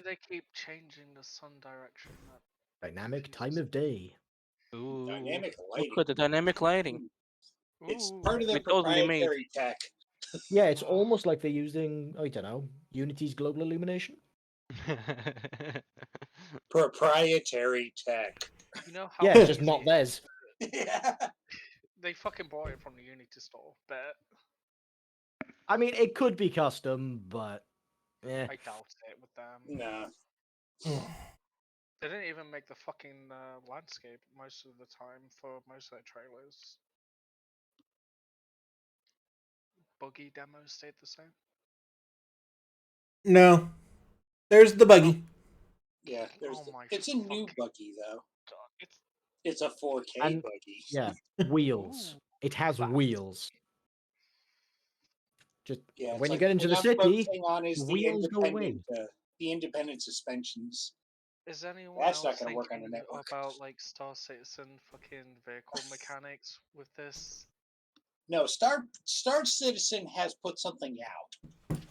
They keep changing the sun direction. Dynamic time of day. Ooh, Dynamic look lighting. at the dynamic lighting. It's Ooh. part of their We totally made. proprietary tech. Yeah, it's almost like they're using, I don't know, Unity's global illumination. Proprietary tech. You know how Yeah, it's just easy not it theirs. Yeah. They fucking bought it from the Unity store, bet. I mean, it could be custom, but I doubt it with them. No. They didn't even make the fucking landscape most of the time for most of their trailers. Buggy demos stayed the same. No. There's the buggy. Yeah, Oh my it's a new fucking buggy though. god! It's a 4K And- buggy. yeah, wheels. Ooh, It has fast. wheels. Just Yeah, when you like get into what the I'm city, focusing on is the wheels go away. independent suspensions. Is anyone That's not else gonna work on the thinking network. about like Star Citizen fucking vehicle mechanics with this? No, Star Citizen has put something out.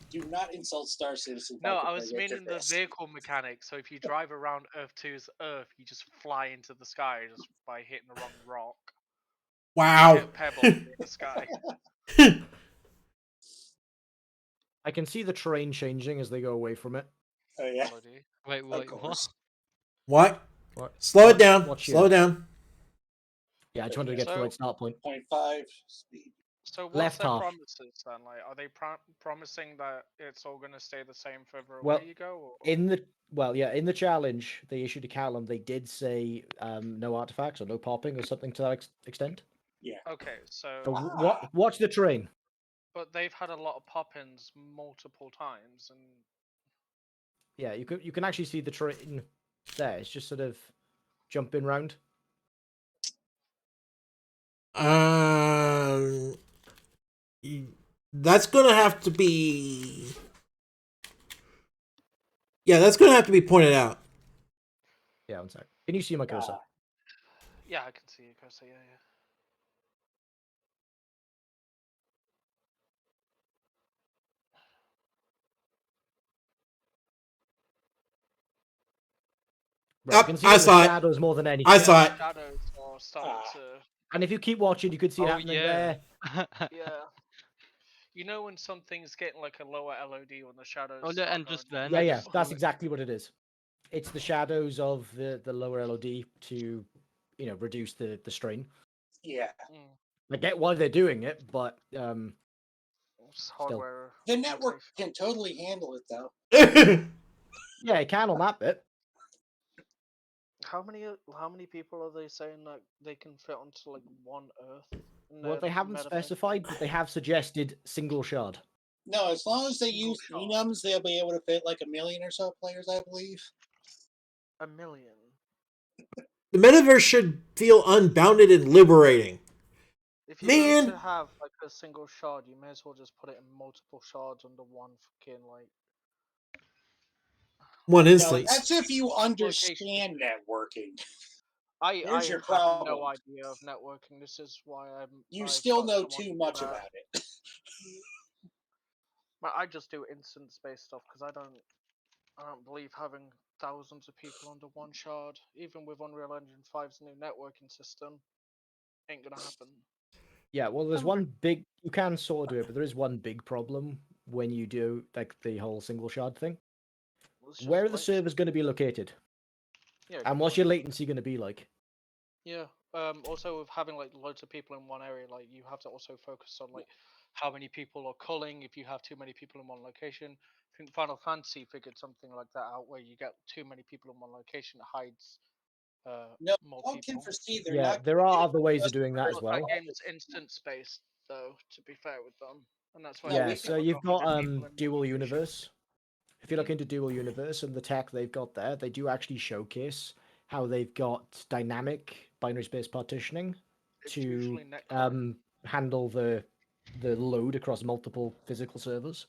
Do not insult Star Citizen. No, I was meaning the vehicle mechanics. So if you drive around Earth 2's Earth, you just fly into the sky just by hitting the wrong rock. Wow. Hit a pebble in the sky. I can see the terrain changing as they go away from it. Oh yeah. Bloody. Wait, Of what? course. What? What? Slow it Watch- down. watch Slow here. it down. Yeah, I just wanted to get to the So- right start point. 0.5 speed. So what's Left their half. promises then? Like, are they promising that it's all gonna stay the same further Well, away you go? Or... In the challenge they issued to Callum, they did say no artifacts or no popping or something to that extent. Yeah. Okay, so So watch the terrain. but they've had a lot of pop-ins multiple times, and Yeah, you can actually see the terrain there. It's just sort of jumping round. That's gonna have to be. Yeah, that's gonna have to be pointed out. Yeah, one sec. Can you see my cursor? yeah, I can see you, cursor. Yeah, yeah. Right, you can see I the saw it. shadows more than anything. I saw it. Shadows are starting to. And if you keep watching, you could see it Oh happening yeah. there. Yeah. You know when something's getting like a lower LOD when the shadows. Oh, yeah, start and just going then Yeah, just that's do it. exactly what it is. It's the shadows of the lower LOD to, reduce the strain. Yeah. I get why they're doing it, but It's hardware. The network can totally handle it though. yeah, it can on that bit. How many people are they saying that they can fit onto like one Earth? Well, they haven't specified, but they have suggested single shard. No, as long as they use enums, they'll be able to fit like 1 million or so players, I believe. 1 million. The metaverse should feel unbounded and liberating. If you're going to have like a single shard, you may as well just put it in multiple shards under one fucking like. One instance. No, that's if you understand networking. I your have problem. no idea of networking. This is why I'm. You still know too much about it. But I just do instance-based stuff because I don't believe having thousands of people under one shard, even with Unreal Engine 5's new networking system, ain't gonna happen. Yeah, well, there's one big. You can sort of do it, but there is one big problem when you do like the whole single shard thing. Where are the servers going to be located? Yeah. And what's your latency going to be like? Yeah. Also, with having like loads of people in one area, like you have to also focus on like how many people are culling if you have too many people in one location. I think Final Fantasy figured something like that out, where you get too many people in one location, it hides. No, more all people. can foresee they're Yeah, not. there are other ways of doing that as well. That game's instance-based, though. To be fair with them, and that's why. Yeah, so you've got Dual Universe. If you look into Dual Universe and the tech they've got there, they do actually showcase how they've got dynamic binary space partitioning to handle the load across multiple physical servers.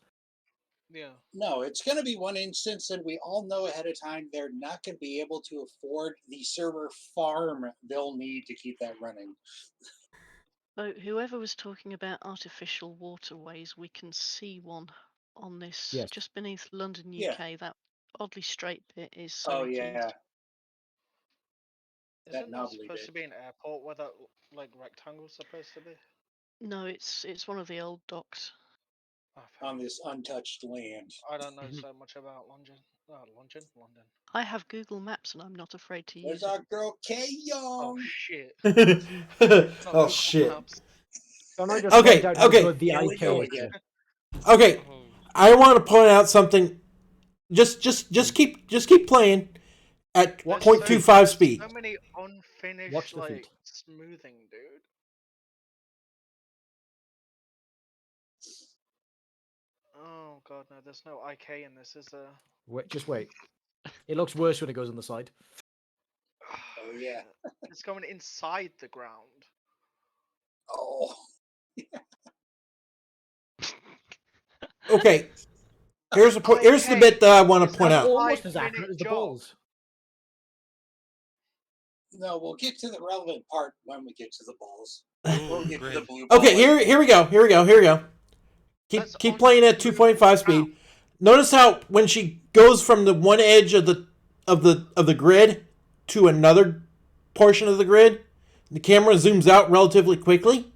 Yeah. No, it's going to be one instance, and we all know ahead of time they're not going to be able to afford the server farm they'll need to keep that running. So whoever was talking about artificial waterways, we can see one on this just beneath London, UK. That oddly straight bit is Oh Sunny yeah, Keys. that Isn't that knobbly supposed bit. to be an airport where that like rectangle's supposed to be? No, it's one of the old docks. Oh, fair On enough. this untouched land. I don't know Mhm. so much about London. London. I have Google Maps and I'm not afraid to There's use it. our girl Kay Oh Young. shit. Oh Google shit. Maps. Don't I just Okay, point out how okay. good the Here we IK go is again. here? Okay, Oh. I want to point out something. Just keep playing at Watch There's the 0.25 feet. speed. so many unfinished Watch the like feet. smoothing, dude. Oh god, no, there's no IK in this, is there? Wait, just wait. It looks worse when it goes on the side. Oh yeah. Shit. It's going inside the ground. Oh. Okay, here's the point. Here's the IK bit that I want is to point a That's out. almost as 5-minute accurate as the job. balls. No, we'll get to the relevant part when we get to the balls. Ooh, We'll get to the grid. blue ball. Okay, here we go. That's Keep on playing at the 2.5 speed. ground. Notice how when she goes from the one edge of the grid to another portion of the grid, the camera zooms out relatively quickly.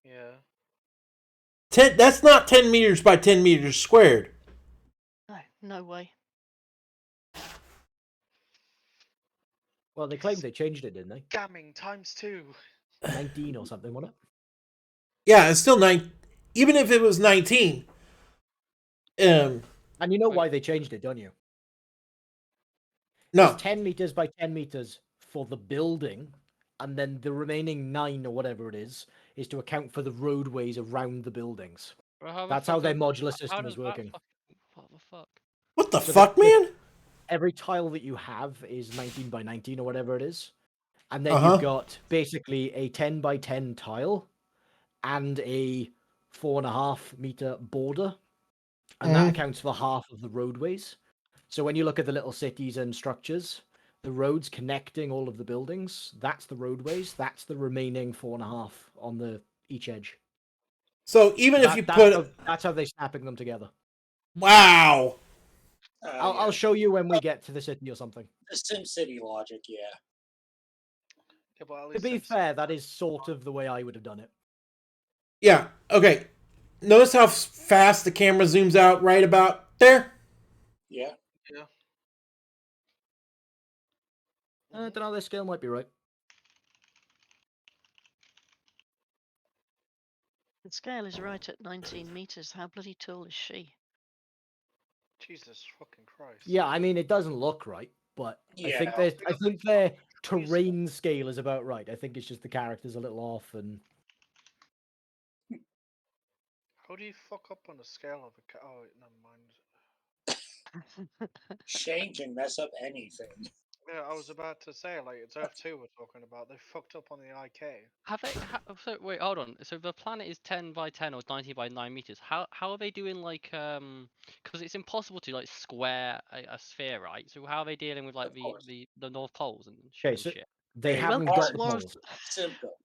Yeah. That's not 10 meters by 10 meters squared. No, no way. Well, they claimed they changed it, didn't they? Scamming ×2. 19 or something, wasn't it? Yeah, it's still 9. Even if it was 19. And you know Wait. why they changed it, don't you? No. It's 10 meters by 10 meters for the building, and then the remaining 9 or whatever it is to account for the roadways around the buildings. Well, how the That's how fuck their is- modular how system does is that working. What the fuck? What the So fuck, man? Every tile that you have is 19 by 19 or whatever it is. And then Uh-huh. you've got basically a 10 by 10 tile and a 4.5 meter border. And that accounts for half of the roadways. So when you look at the little cities and structures, the roads connecting all of the buildings, that's the roadways. That's the remaining 4.5 on the each edge. So even if you put... That's how they're snapping them together. Wow. I'll show you when we get to the city or something. The SimCity logic, yeah. Yeah, but at To least be since- fair, that is sort of the way I would have done it. Yeah, okay. Notice how fast the camera zooms out right about there? Yeah. Yeah. I don't know, their scale might be right. The scale is right at 19 meters. How bloody tall is she? Jesus fucking Christ. Yeah, I mean, it doesn't look right, but I Yeah. think Because their trees- terrain scale is about right. I think it's just the character's a little off, and How do you fuck up on the scale of a oh, never mind. Shane can mess up anything. Yeah, I was about to say, like, it's Earth 2 we're talking about. They fucked up on the IK. Have they? So wait, hold on. So the planet is 10 by 10 or 90 by 9 meters. How are they doing like Because it's impossible to like square a sphere, right? So how are they dealing with like Of course. the North Poles and okay, so shit? they They haven't Welcome got to the one of poles. Simple.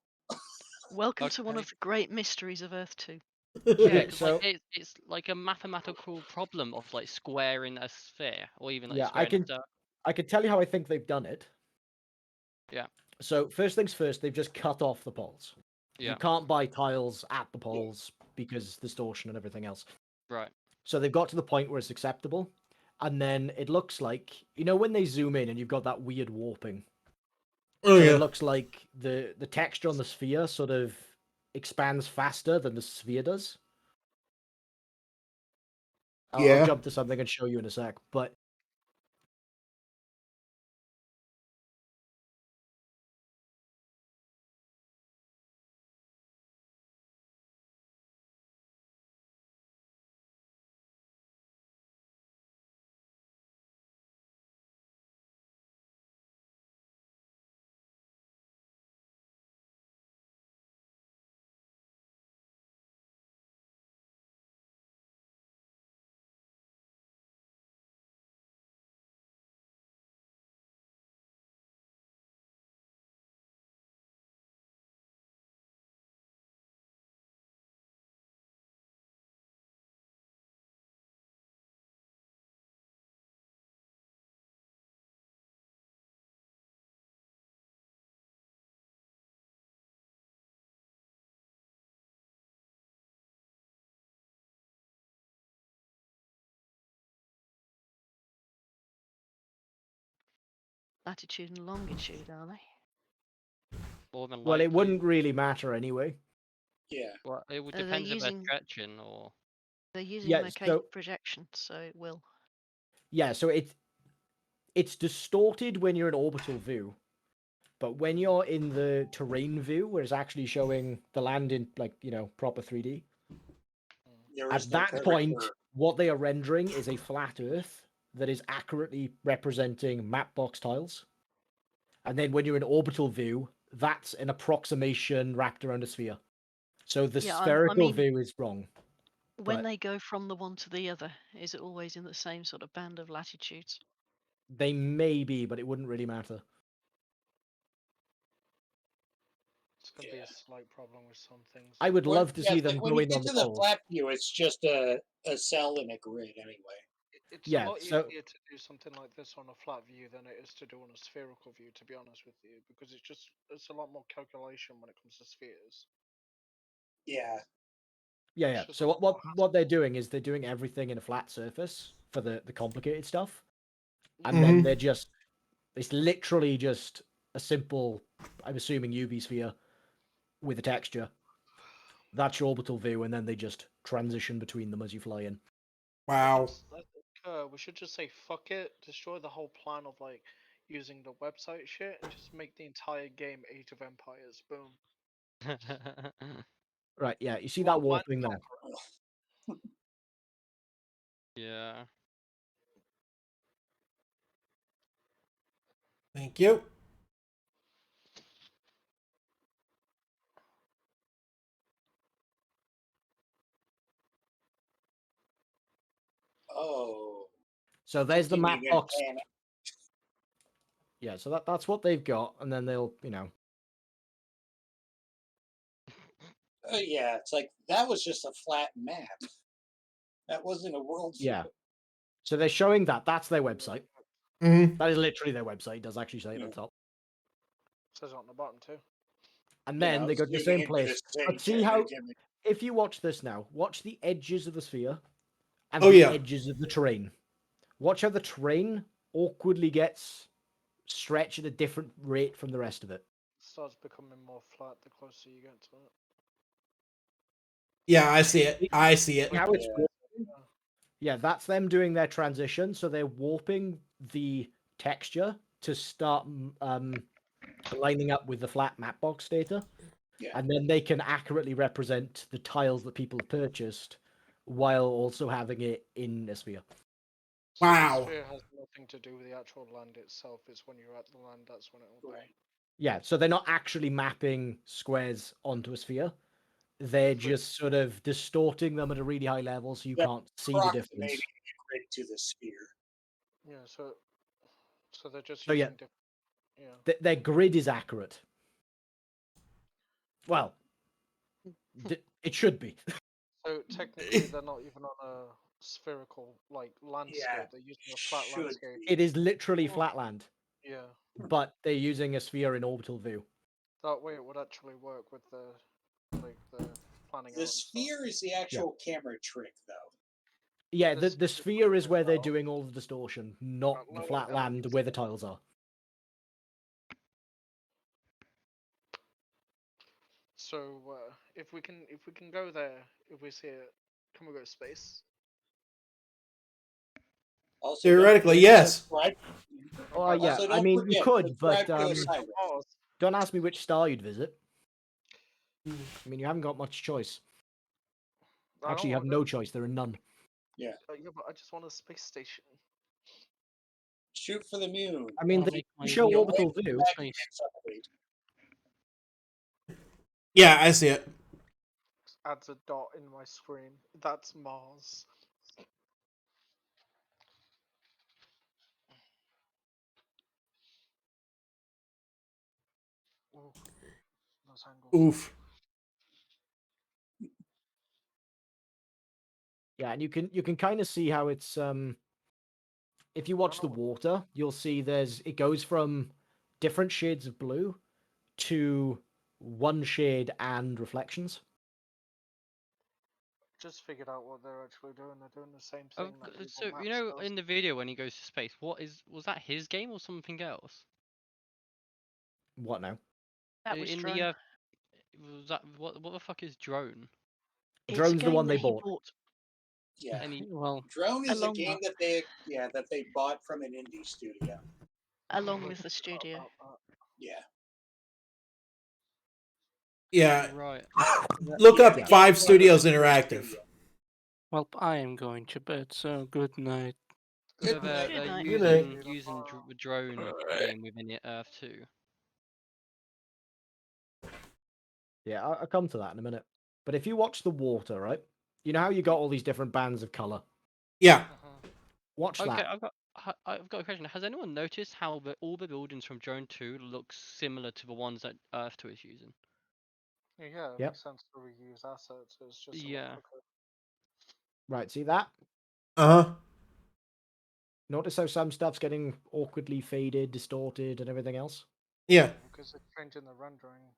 welcome to one Okay. of the great mysteries of Earth 2. Yeah, Okay, 'cause, so like it's like a mathematical problem of like squaring a sphere or even like yeah, squaring a circle. I can tell you how I think they've done it. Yeah. So first things first, they've just cut off the poles. Yeah. You can't buy tiles at the poles because distortion and everything else. Right. So they've got to the point where it's acceptable. And then it looks like, you know, when they zoom in and you've got that weird warping. Oh, So yeah. it looks like the texture on the sphere sort of expands faster than the sphere does. I'll Yeah. jump to something and show you in a sec. But latitude and longitude, are they? More than Well, likely. it wouldn't really matter anyway. Yeah. Well, it would They're depend if they're using- stretching or. They're using Yeah, location so projection, so it will. yeah, so it's distorted when you're in orbital view, but when you're in the terrain view, where it's actually showing the land in proper 3D, There at is no that point, curvature. what they are rendering is a flat Earth that is accurately representing map box tiles. And then when you're in orbital view, that's an approximation wrapped around a sphere. So the Yeah, I spherical mean, view is wrong. when But they go from the one to the other, is it always in the same sort of band of latitudes? they may be, but it wouldn't really matter. It's going to be a slight problem with some things. I would love to see them when go you in get on the to the poles. flat view, it's just a cell in a grid anyway. It's Yeah, a lot so- easier to do something like this on a flat view than it is to do on a spherical view, to be honest with you, because it's a lot more calculation when it comes to spheres. Yeah. Yeah, It's yeah. just So a lot more what they're doing is they're doing everything in a flat surface for the complicated stuff, and Mhm. then it's literally just a simple, I'm assuming, UV sphere with a texture. That's your orbital view, and then they just transition between them as you fly in. Wow. I think we should just say fuck it, destroy the whole plan of like using the website shit, and just make the entire game Age of Empires. Boom. Right, yeah. You see Well, that Command warping and there? Conquer. Yeah. Thank you. Oh. So there's the map Continuing box. plan. Yeah, so that's what they've got, and then they'll, Oh yeah, it's like that was just a flat map. That wasn't a world. yeah. So they're showing that. That's their website. Mhm. That is literally their website. It does actually say it Yeah. at the top. Says it on the bottom too. And You then know, they go to the zooming same into place. the But same see how, image. if you watch this now, watch the edges of the sphere and Oh, the yeah. edges of the terrain. Watch how the terrain awkwardly gets stretched at a different rate from the rest of it. It starts becoming more flat the closer you get to it. Yeah, I see it. I see it. How it's Yeah. warping? Yeah, that's them doing their transition. So they're warping the texture to start lining up with the flat map box data. Yeah. And then they can accurately represent the tiles that people have purchased while also having it in a sphere. So Wow. the sphere has nothing to do with the actual land itself. It's when you're at the land that's when it will Right. be. Yeah, so they're not actually mapping squares onto a sphere. They're just sort of distorting them at a really high level so you Yeah, can't see the difference. Approximating the grid to the sphere. Yeah, so they're just So, yeah. using yeah. Their grid is accurate. Well, it should be. So technically they're not even on a spherical like landscape. Yeah, They're using a flat should landscape. be. It is literally flatland, Yeah. but they're using a sphere in orbital view. That way it would actually work with the planning out The and stuff. sphere is the actual camera trick, though. Yeah, This the is sphere is where they're well. doing all the distortion, not At the lower flat land values. where the tiles are. So if we can go there, if we see it, can we go to space? Also, Theoretically, don't yes. subscribe- Oh, yeah, Also, I don't mean, you forget, could, subscribe but to Maybe Osiris. not Mars. don't ask me which star you'd visit. I mean, you haven't got much choice. I Actually, you don't have wanna no choice. There are none. Yeah, yeah, but I just want a space station. shoot for the moon. I mean, Wanna they make my show wheel orbital Back view. against upgrade. Yeah, I see it. Adds a dot in my screen. That's Mars. Oh, those angles. Oof. Yeah, and you can kind of see how it's if you watch the know. water, you'll see it goes from different shades of blue to one shade and reflections. just figured out what they're actually doing. They're doing the same Oh, thing that Google so Maps you know, does. in the video when he goes to space, was that his game or something else? What now? That was In Drone. the was that what the fuck is Drone? It's a Drone's the game one that they he bought. bought Yeah. Any well, Drone is a along game that they bought from an indie studio. along We with the forgot studio. about that. Yeah. Yeah. right? Look Yeah, up the game 5 was Studios from a Interactive. studio. Well, I am going to bed, so good night. So Good they're night. they're Good night. Good night. using Drone game within it, Earth 2. Yeah, I'll come to that in a minute. But if you watch the water, right? You know how you got all these different bands of color. Yeah. Watch Okay, that. I've got a question. Has anyone noticed how all the buildings from Drone 2 look similar to the ones that Earth 2 is using? Yeah, it Yep. makes sense to reuse assets. It's just a lot Yeah. quicker. Right, see that? Uh-huh. Notice how some stuff's getting awkwardly faded, distorted, and everything else? Yeah. Because it's changing the rendering.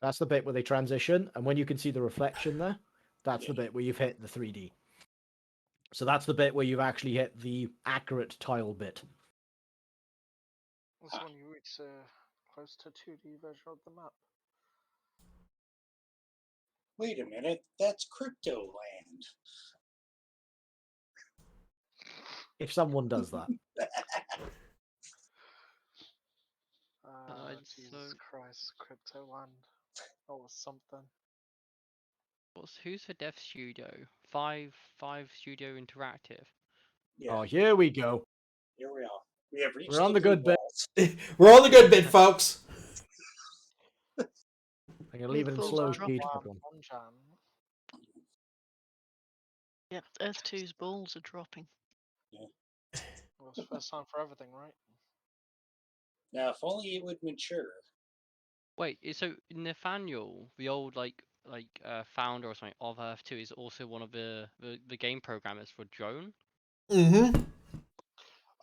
That's the bit where they transition, and when you can see the reflection there, that's the Yeah. bit where you've hit the 3D. So that's the bit where you've actually hit the accurate tile bit. That's when you reach close to 2D version of the map. Wait a minute, that's Crypto Land. If someone does that. Jesus so Christ, Crypto Land. That was something. who's for Dev Studio? Five Studio Interactive. Yeah, Oh, here we go. here we are. We have reached We're on the blue good bit. walls. We're on the good bit, folks. I'm going to leave it in Balls slow are dropping. speed for everyone. Yeah, Earth 2's balls are dropping. Well, it's first time for everything, right? Now, if only it would mature. Wait, so Nathaniel, the old founder or something of Earth 2, is also one of the game programmers for Drone? Mm-hmm.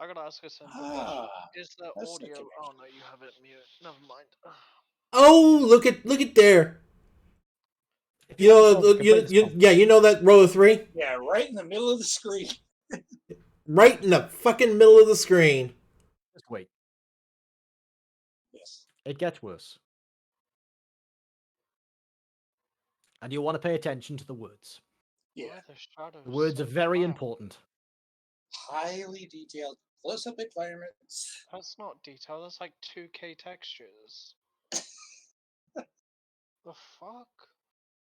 I gotta ask a simple question. Ah, Is the that's the audio? connection. Oh no, you have it muted. Never mind. Oh, look at there. If You know, want to complete this problem, yeah, you know that row of 3? Yeah, right in the middle of the screen. Right in the fucking middle of the screen. just wait. Yes. It gets worse. And you'll want to pay attention to the words. Yeah. Why are the shadows The words so are very black? important. Highly detailed close-up environments. That's not detail. That's like 2K textures. The fuck?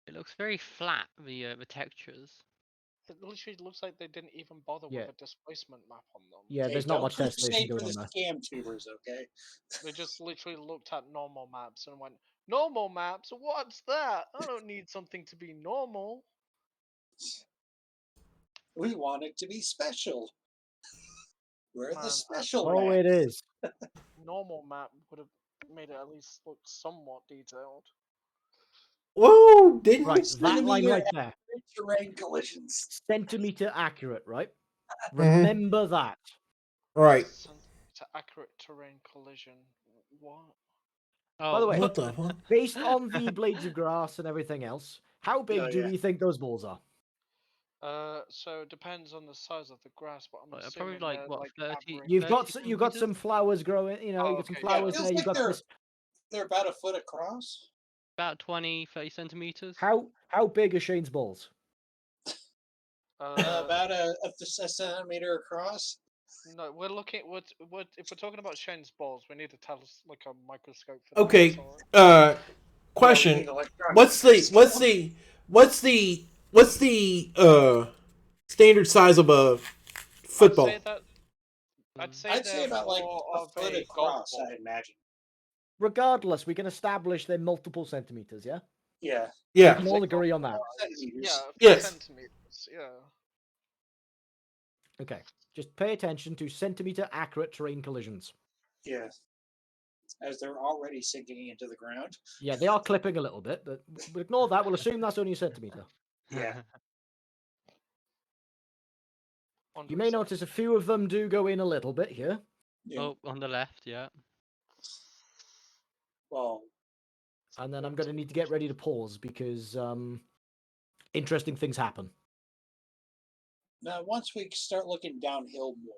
It looks very flat, the textures. It literally looks like they didn't even bother Yeah. with a displacement map on them. Yeah, Hey, there's not don't much destination crusade for going the on there. scam tubers, okay? They just literally looked at normal maps and went, normal maps? What's that? I don't need something to be normal. We want it to be special. We're Man, the special Oh, rats. it is. Normal map would have made it at least look somewhat detailed. Whoa, didn't Right, Send that me line your right there. terrain collisions. Centimeter accurate, right? Mm-hmm. Remember that. Right. To accurate terrain collision. What? Oh, By the way, What the fuck? based on the blades of grass and everything else, how big Oh, do yeah. we think those balls are? So it depends on the size of the grass, but I'm probably assuming like they're what, like 30? average. You've got 30 you got centimeters? some flowers growing, you know, Oh, you got some okay, Yeah, it flowers feels there. like You got this. they're about a foot across. About 20, 30 centimeters. How big are Shane's balls? About a centimeter across. No, we're looking. What? If we're talking about Shane's balls, we need to tell us like a microscope for Okay. that. So, Question. Yeah, we need electronic What's the standard size of a football? I'd say I'd say they're about like more a of foot a golf across, ball. I imagine. Regardless, we can establish they're multiple centimeters. Yeah, Yeah. we Yeah. can all agree on that. Centimeters. Yeah, Yes. centimeters. Yeah. Okay, just pay attention to centimeter accurate terrain collisions. Yeah. As they're already sinking into the ground. Yeah, they are clipping a little bit, but we'll ignore that. We'll assume that's only a centimeter. Yeah. You may notice a few of them do go in a little bit here. Yeah. Oh, on the left, yeah. Well, And then I'm going to need to get ready to pause because interesting things happen. Now, once we start looking downhill more,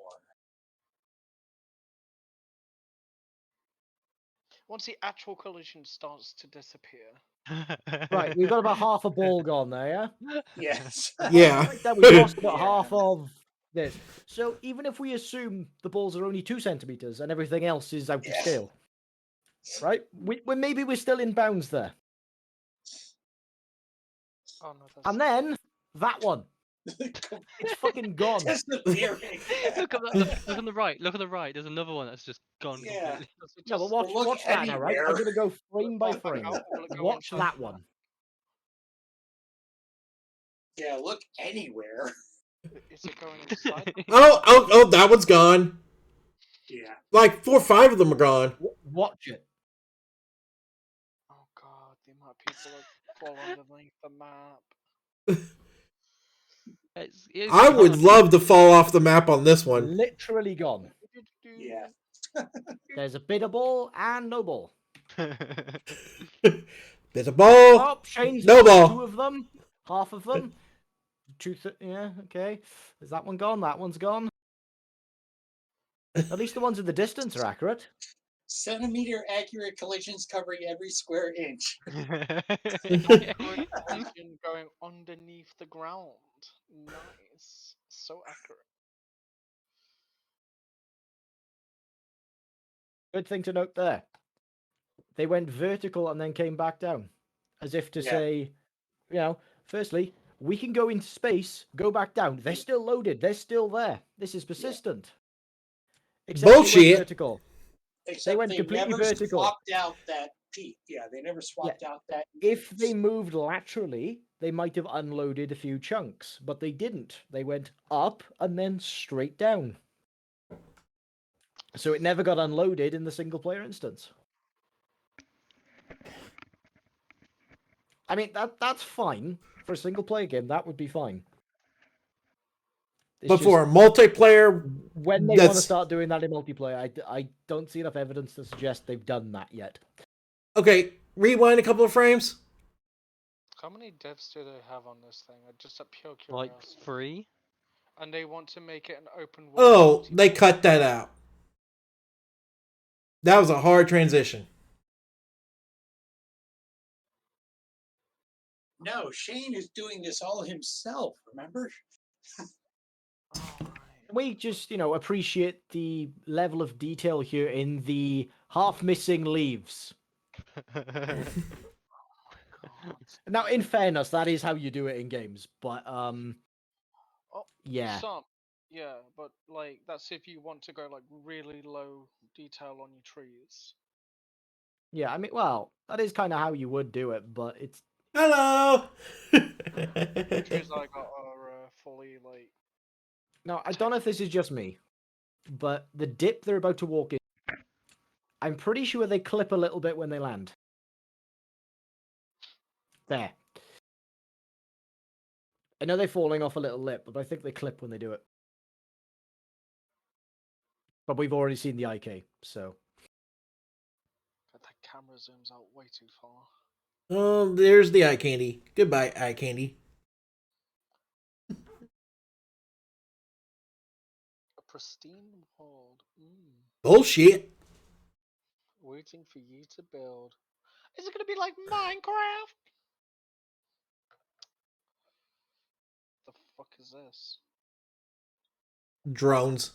Once the actual collision starts to disappear. Right, we've got about half a ball gone there, yeah? yes. Yeah. Right there, we've lost about Yeah. half of this. So even if we assume the balls are only 2 centimeters and everything else is out of Yeah. scale, right? Maybe we're still in bounds there. Oh no, that's And then that one, it's fucking gone. Disappearing. Look at that. Look on the right. Look on the right. There's another one that's just gone Yeah. completely. does it No, but just watch, look watch that now, right? I'm anywhere. going to go frame by pop back frame. out, or will it go Watch inside that the one. Yeah, look anywhere. map? Is it going inside? Oh, that one's gone. Yeah. Like 4 or 5 of them are gone. Watch it. Oh god, the amount of people that fall underneath the map. It's I would gone. love to fall off the map on this one. Literally gone. Yeah. There's a bit of ball and no ball. There's a ball. Oh, Shane's No got ball. 2 of them. Half of them. Yeah, okay. Is that one gone? That one's gone. At least the ones in the distance are accurate. Centimeter accurate collisions covering every square inch. Accurate collision going underneath the ground. Nice. So accurate. Good thing to note there. They went vertical and then came back down. As if to Yeah. say, firstly, we can go into space, go back down. They're still loaded. They're still there. This is persistent. Except they Bullshit. went vertical. Except went they completely never vertical. swapped out that peak. Yeah, they never swapped out that. If they moved laterally, they might have unloaded a few chunks, but they didn't. They went up and then straight down. So it never got unloaded in the single player instance. I mean, that's fine. For a single player game, that would be fine. It's But just for a multiplayer, when they want to that's start doing that in multiplayer, I don't see enough evidence to suggest they've done that yet. okay. Rewind a couple of frames. How many devs do they have on this thing? Just a pure Like curiosity. 3. And they want to make it an open world. Oh, they multiplayer. cut that out. That was a hard transition. No, Shane is doing this all himself, remember? Oh, right. We just, appreciate the level of detail here in the half missing leaves. God. Now, in fairness, that is how you do it in games, but Oh, yeah. Some, yeah, but like that's if you want to go like really low detail on your trees. Yeah, I mean, well, that is kind of how you would do it, but it's Hello. The trees I got are fully like. now I don't know if this is just me, but the dip they're about to walk in, I'm pretty sure they clip a little bit when they land. There. I know they're falling off a little lip, but I think they clip when they do it. But we've already seen the IK, so. God, that camera zooms out way too far. Oh, there's the eye candy. Goodbye, eye candy. A pristine world. Bullshit. Waiting for you to build. Is it gonna be like Minecraft? The fuck is this? Drones.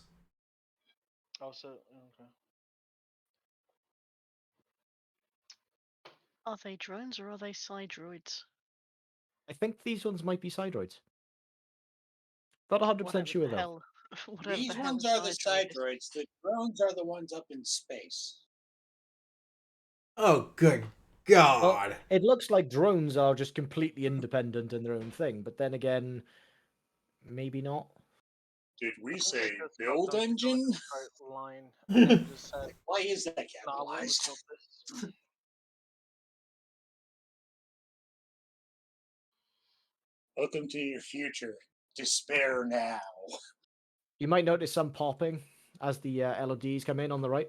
Oh, so okay. Are they drones or are they side droids? I think these ones might be side droids. Not 100% Whatever sure the though. hell. Whatever These the hell ones a are the side is. droids. The drones are the ones up in space. Oh, good God. It looks like drones are just completely independent in their own thing, but then again, maybe not. Did we I think say they just got build done to go in a engine? straight line and then just said, Why is that "Nah, we'll capitalized? record this." Welcome to your future. Despair now. You might notice some popping as the LODs come in on the right.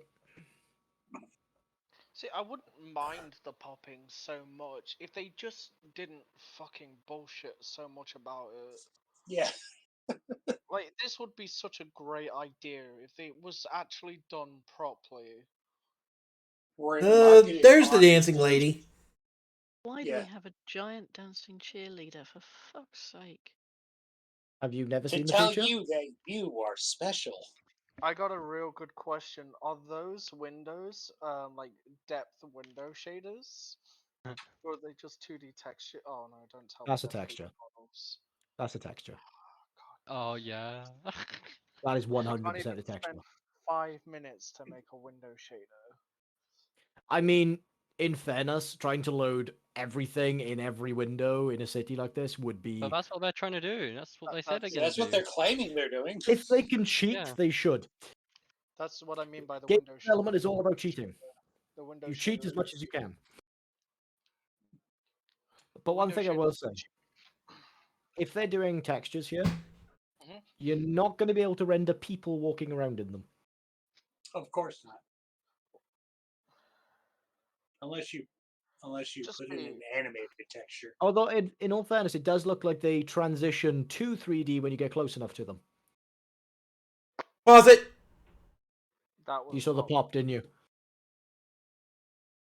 See, I wouldn't mind the popping so much if they just didn't fucking bullshit so much about it. Yeah. Like, this would be such a great idea if it was actually done properly. We're marketed There's the on dancing the- lady. Why do Yeah. we have a giant dancing cheerleader, for fuck's sake? Have you never To seen the tell feature? you that you are special. I got a real good question. Are those windows, like depth window shaders? Huh. Or are they just 2D texture? Oh no, don't tell That's me a they're 3D texture. models. That's a texture. Oh yeah. That is I can't 100% even a texture. spend 5 minutes to make a window shader. I mean, in fairness, trying to load everything in every window in a city like this would be. But that's what they're trying to do. That's what they said they're That's- gonna That's what do. they're claiming they're doing. If they can cheat, Yeah. they should. That's what I mean by the Game window shader. development is all about cheating. The window You cheat shader as is- much as you can. But one window thing I shader will is say, cheap. if they're doing textures here, Mhm. you're not going to be able to render people walking around in them. Of course not. Unless you Just put in an animated texture. Although, in all fairness, it does look like they transition to 3D when you get close enough to them. Pause it. That was You saw the pop- pop, didn't you?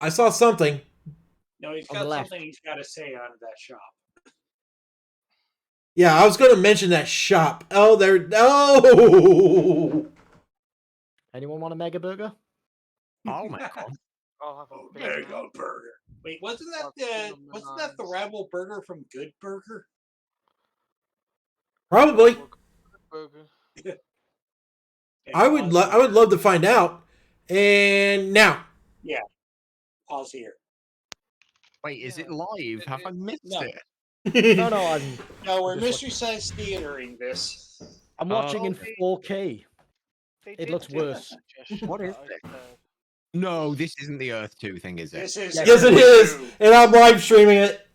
I saw something. No, he's On the got left. something he's got to say on that shop. Yeah, I was going to mention that shop. Oh, there. No. Anyone want a mega burger? Oh my god. I'll have a Oh, big Big mega burger. Wait, wasn't that That's wasn't that the nice. rival burger from Good Burger? Probably. burger. I would. I would love to find out. And now. Pause here. Wait, is it Yeah. live? Have I missed No. it? No, no, No, we're just Mystery Science Theatering this. I'm watching in Oh, 4K. They It did looks do a worse. suggestion What is that I it? said. No, this isn't the Earth 2 thing, is it? This is Yeah, Yes, it is. And I'm live streaming it.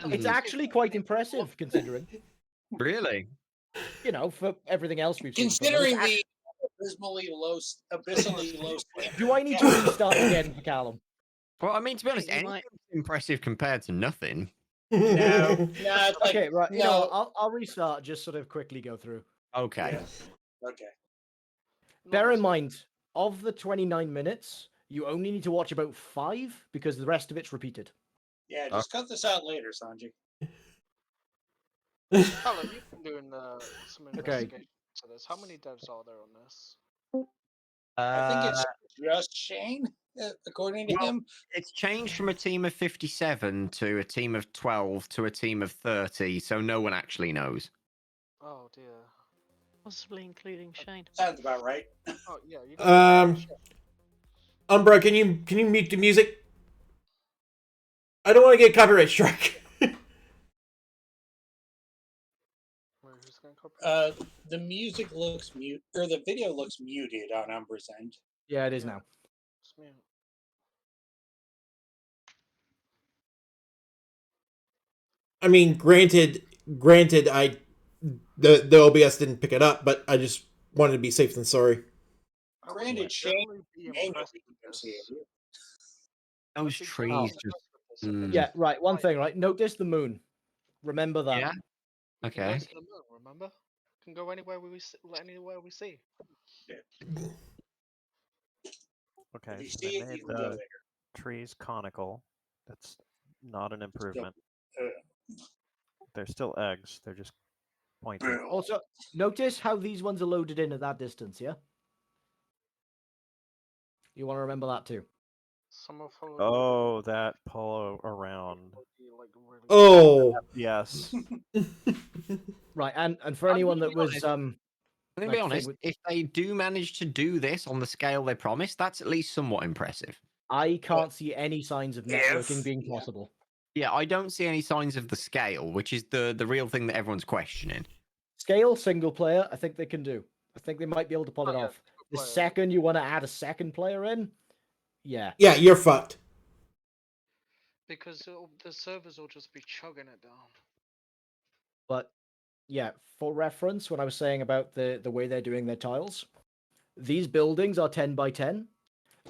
It's actually quite impressive, considering. Really? You know, for everything else we've seen. from them. considering It's the abysmally low. Do I need to restart again for Callum? Well, I mean, to be honest, you might- anything's impressive compared to nothing. No, no, it's like Okay, right. You know, no. what, I'll restart. Just sort of quickly go through. Okay. Yeah. Okay. Bear in mind, of the 29 minutes, you only need to watch about 5 because the rest of it's repeated. Yeah, just cut this out later, Sanji. Callum, you've been doing some Okay. investigation to this. How many devs are there on this? I think it's just Shane, according to well, him. It's changed from a team of 57 to a team of 12 to a team of 30, so no one actually knows. Oh dear. Possibly including Shane. Sounds about right. Oh yeah. You Umbra, can you mute the music? I don't want to get copyright strike. Wait, who's gonna copy? The music looks mute, or the video looks muted on Umbra's end. Yeah, it is Yeah. now. It's me. I mean, granted, the OBS didn't pick it up, but I just wanted to be safe than sorry. I would Granted, Shane generally be manually impressed with can this. see it. Those I'd be trees generally just. impressed with this if Mm. they Yeah, just right. One like- thing, right? Notice the moon. Remember that. Yeah. we can Okay. go to the moon, remember? Can go anywhere anywhere we see. Okay, If you so see they it, made you can go the there. trees conical. That's not an improvement. uh, They're still eggs. They're just pointy. Bill. Also, notice how these ones are loaded in at that distance, yeah? You want to remember that too. Some of them Oh, that polo around. would be, like, really Oh. Yes. Right, and for I'm anyone gonna that be was honest. um I'm gonna like, be thing honest, with- if they do manage to do this on the scale they promised, that's at least somewhat impressive. I can't see any signs of networking If- being yeah. possible. Yeah, I don't see any signs of the scale, which is the real thing that everyone's questioning. Scale single player, I think they can do. I think they might be able to pull Oh, it yeah, off. single The player. second you want to add a second player in, yeah. Yeah, you're fucked. because the servers will just be chugging it down. But yeah, for reference, when I was saying about the way they're doing their tiles, these buildings are 10 by 10.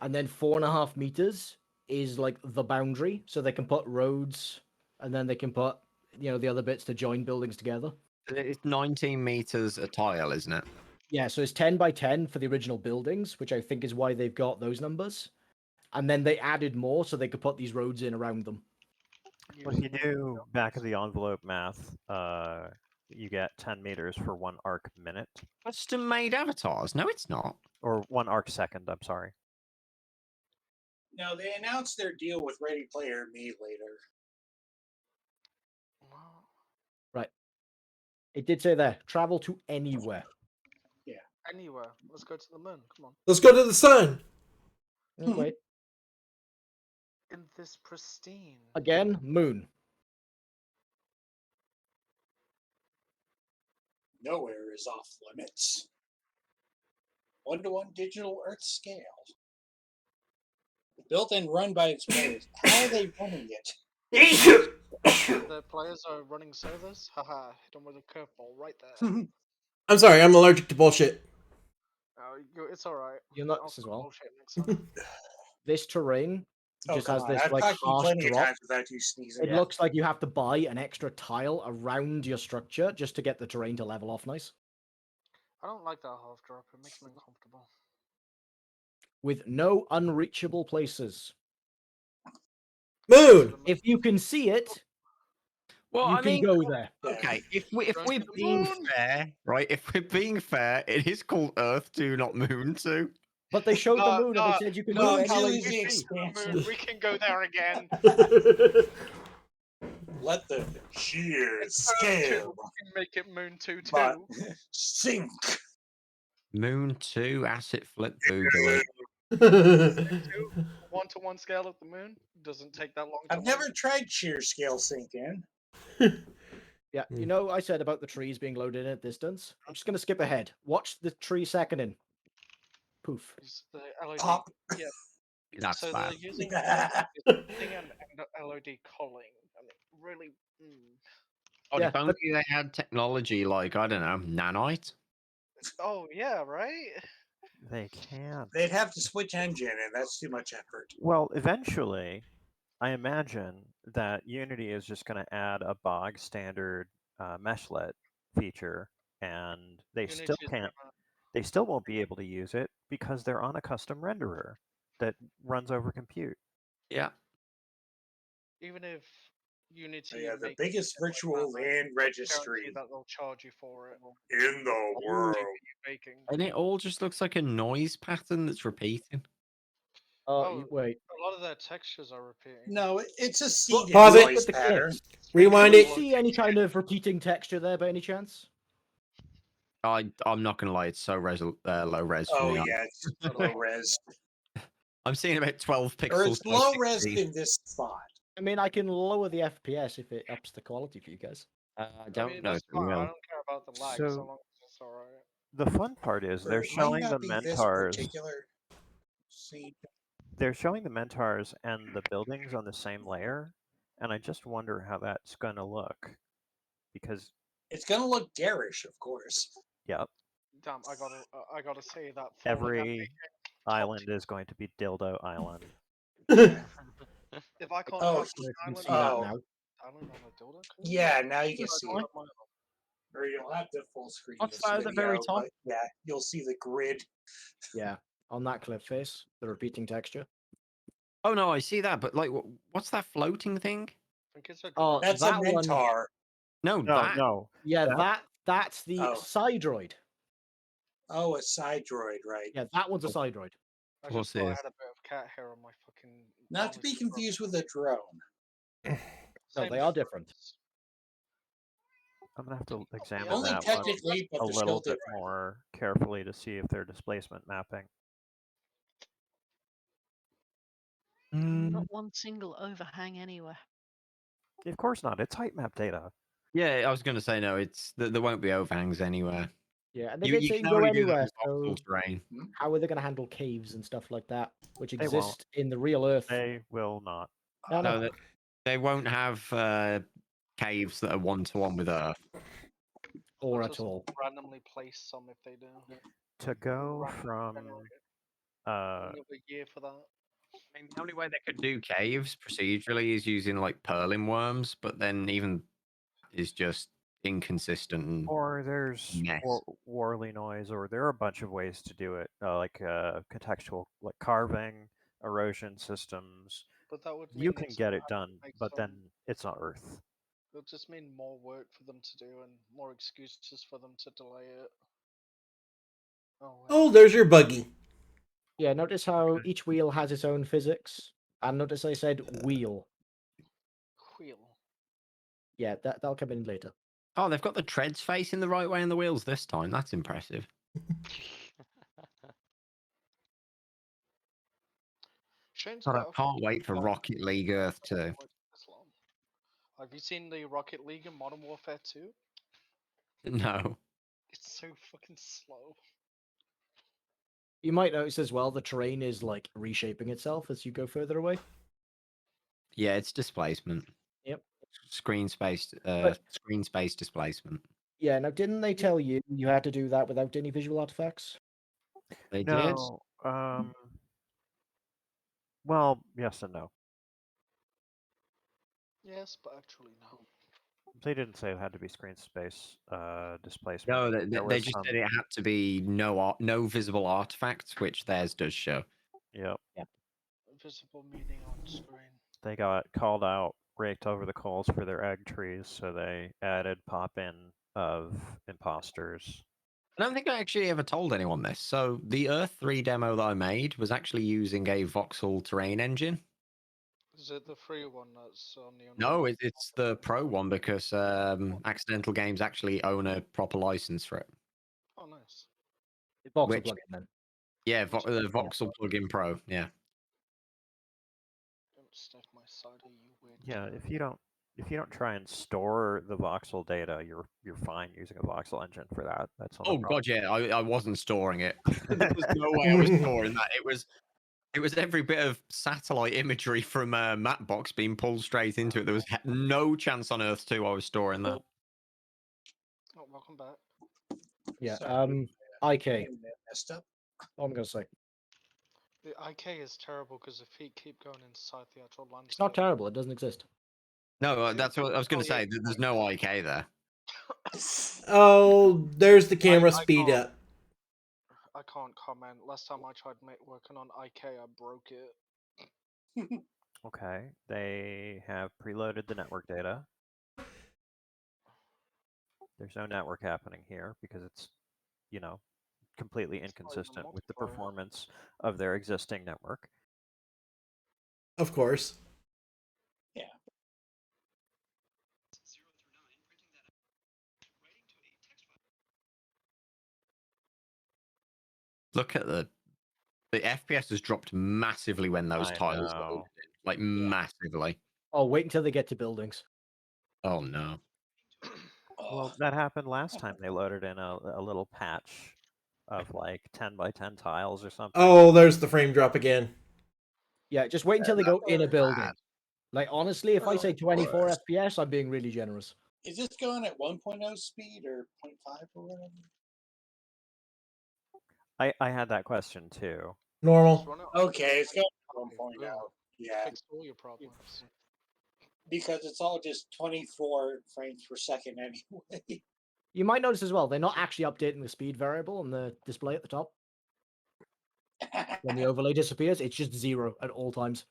and then 4.5 meters is like the boundary, so they can put roads, and then they can put the other bits to join buildings together. It's 19 meters a tile, isn't it? Yeah, so it's 10 by 10 for the original buildings, which I think is why they've got those numbers. And then they added more so they could put these roads in around them. Well, if you do back of the envelope math, you get 10 meters for 1 arc minute. Custom made avatars? No, it's not. Or 1 arc second, I'm sorry. No, they announced their deal with Ready Player Me later. Right. It did say there, travel to anywhere. Yeah. Anywhere. Let's go to the moon. Come on. Let's go to the sun. Wait. In this pristine. Again, moon. Nowhere is off limits. 1-to-1 digital Earth scale. Built and run by its players. How are they running it? The players are running servers. Haha, hit them with a curveball right there. I'm sorry, I'm allergic to bullshit. It's alright. You're nuts as well. Bullshit next time. This terrain just has this I've like talked to you harsh plenty of drop. times without you sneezing. It looks like you have to buy an extra tile around your structure just to get the terrain to level off nice. I don't like that half drop. It makes me uncomfortable. With no unreachable places. Moon. If you can see it, Well, you I can mean, go there. okay, if we're being fair, right? If we're being fair, it is called Earth 2, not Moon 2. But they showed the moon and they said you can go Moon 2 anywhere. is the expansion. We can go there again. Let the sheer scale We can make it Moon 2 too. but sink. Moon 2, asset flip boogaloo. 1-to-1 scale of the moon doesn't take that long. I've never tried sheer scale sink in. Yeah, you know I said about the trees being loaded in at distance? I'm just going to skip ahead. Watch the tree seconding. Poof. The LOD, Pop. Yeah. That's so bad. they're using and LOD culling. I mean, really. Oh, Yeah, if only they had technology like, I don't know, nanite. Oh yeah, right. They can't. They'd have to switch engine, and that's too much effort. Well, eventually, I imagine that Unity is just going to add a bog standard meshlet feature, and they still can't. They still won't be able to use it because they're on a custom renderer that runs over compute. Yeah. Even if Unity. So yeah, the biggest virtual land registry that they'll charge you for it. in the world. Baking. And it all just looks like a noise pattern that's repeating. Wait. A lot of their textures are repeating. No, it's a seeded Pause it. noise pattern. Rewind Can it. you see any kind of repeating texture there by any chance? I'm not gonna lie, it's so low res. For Oh me. yeah, it's low res. I'm seeing about 12 pixels. Or it's per low 60. res in this spot. I mean, I can lower the FPS if it ups the quality for you guys. I don't know if it I will. don't care about the lag, so So- long as it's alright. The fun part is they're It might showing not the be this mentars. particular seed. They're showing the mentars and the buildings on the same layer, and I just wonder how that's going to look. Because, It's gonna look garish, of course. yep, Damn, I gotta say that. every island is going to be Dildo Island. If I can't Oh, have You an can island, see that Oh. now. island on a dildo. Yeah, now you can see it. Or you'll have to full screen What's this that at the very video, top? but yeah, you'll see the grid. Yeah, on that clip face, the repeating texture. Oh no, I see that, but like, what's that floating thing? I think it's a Oh, That's that a one. mentor. No, No, that. no. Yeah, That- that's the Oh. Sidroid. Oh, a side droid, right? Yeah, that one's a Sidroid. I course just thought I it is. had a bit of cat hair on my fucking. Not to be confused with a drone. No, Same they are different. I'm going to have to examine Only that one technically, but a they're little still bit different. more carefully to see if they're displacement mapping. Not one single overhang anywhere. Of course not. It's height map data. Yeah, I was going to say no. There won't be overhangs anywhere. Yeah, and they You did say you can can go only do that anywhere. with So optimal terrain. how are they going to handle caves and stuff like that, which They won't. exist in the real Earth? They will not. No, No, they won't have caves that are 1-to-1 with Earth. or Or at just all. randomly place some if they do. To go Random from generated. Another year for that. I mean, the only way they could do caves procedurally is using like purling worms, but then even is just inconsistent and Or there's mess. Warly noise, or there are a bunch of ways to do it, like contextual, like carving, erosion systems. But that would You mean can it's get gonna it have to done, make but then some. it's not Earth. It'll just mean more work for them to do and more excuses for them to delay it. Oh, there's your buggy. Yeah, notice how each wheel has its own physics. And notice I said wheel. Wheel. Yeah, that'll come in later. Oh, they've got the treads facing the right way in the wheels this time. That's impressive. Shane's God, I got a can't wait for fucking Rocket League Earth 2. this long. Have you seen the Rocket League in Modern Warfare 2? No. It's so fucking slow. You might notice as well the terrain is like reshaping itself as you go further away. Yeah, it's displacement. Yep. Screen space displacement. Yeah, now didn't they tell you you had to do that without any visual artifacts? They did. No. Well, yes and no. Yes, but actually no. They didn't say it had to be screen space displacement. No, There they was just some- said it had to be no visible artifacts, which theirs does show. Yep. Visible meaning on screen. They got called out, raked over the coals for their egg trees, so they added pop-in of imposters. I don't think I actually ever told anyone this. So the Earth 3 demo that I made was actually using a voxel terrain engine. Is it the free one that's on the? No, it's the pro one because Accidental Games actually own a proper license for it. Oh, nice. Voxel Which- plugin then. Yeah, the voxel plugin pro. Yeah. Don't stick my side of you weird. Yeah, turd. if you don't try and store the voxel data, you're fine using a voxel engine for that. That's not a Oh problem. god, yeah, I wasn't storing it. There was no way I was storing that. It was every bit of satellite imagery from Mapbox being pulled straight into it. There was no chance on Earth 2 I was storing that. Oh, welcome back. Yeah. Sorry, IK. messed up. What I'm gonna say. The IK is terrible because the feet keep going inside the actual landscape. It's not terrible. It doesn't exist. No, that's what I was going to say. There's no IK there. Oh, there's the camera speed can't- up. I can't comment. Last time I tried working on IK, I broke it. Okay, they have preloaded the network data. There's no network happening here because it's, completely inconsistent with the multiplayer. performance of their existing network. Of course. Yeah. Look at the FPS has dropped massively when those I tiles know. loaded in. Like massively. Oh, wait until they get to buildings. Oh no. Well, that happened last time they loaded in a little patch of like 10 by 10 tiles or something. Oh, there's the frame drop again. Yeah, just wait until they go in a building. bad. Like honestly, if I say 24 FPS, I'm being really generous. Is this going at 1.0 speed or 0.5 or whatever? I had that question too. Just Normal. run it. Okay, it's going at Boom. 1.0. Yeah, Fixed all your problems. because it's all just 24 frames per second anyway. You might notice as well, they're not actually updating the speed variable on the display at the top. When the overlay disappears, it's just 0 at all times.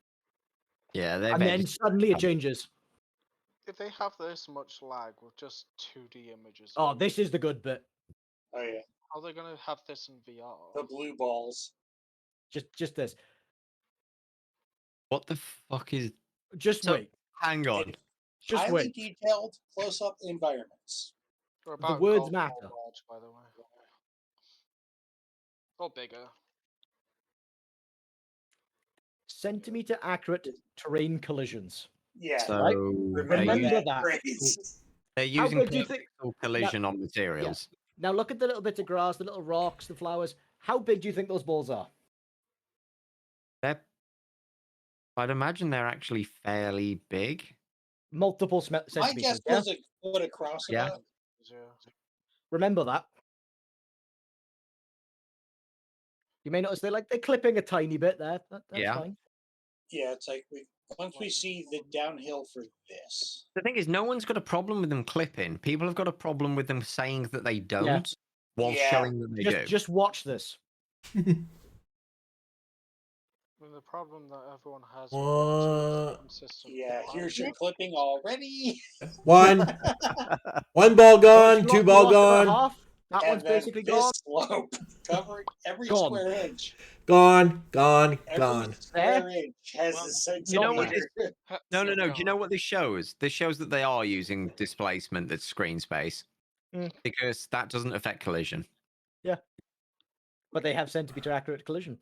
Yeah, they've And then edited suddenly it changes. If they have this much lag with just 2D images, Oh, this is the good bit. Oh yeah, how are they gonna have this in VR? the blue balls. Just this. What the fuck is Just So- wait. hang on. Just Highly wait. detailed close-up environments. They're The about words golf ball matter. large, by the way. Or bigger. Centimeter accurate terrain collisions. Yeah, So Right? they're, Remember using, that. phrase. they're How using big do you think? pixel collision on materials. Now look at the little bits of grass, the little rocks, the flowers. How big do you think those balls are? I'd imagine they're actually fairly big. Multiple My centimeters. guess Yeah? was a foot across. Yeah. about. Yeah. Remember that. You may notice they're clipping a tiny bit there. That's Yeah. fine. Yeah, it's like once we see the downhill for this. The thing is, no one's got a problem with them clipping. People have got a problem with them saying that they don't, while showing that they do. Just watch this. The problem that everyone has What? consistent. Yeah, here's your clipping already. One ball gone, You two lost ball about gone, half. That And one's then basically this gone. slope covering every Gone. square inch. gone. Every square inch has Well, the same You know what centimeter. No. Do you know what this shows? This shows that they are using displacement that's screen space, because that doesn't affect collision. Yeah. But they have centimeter accurate collision.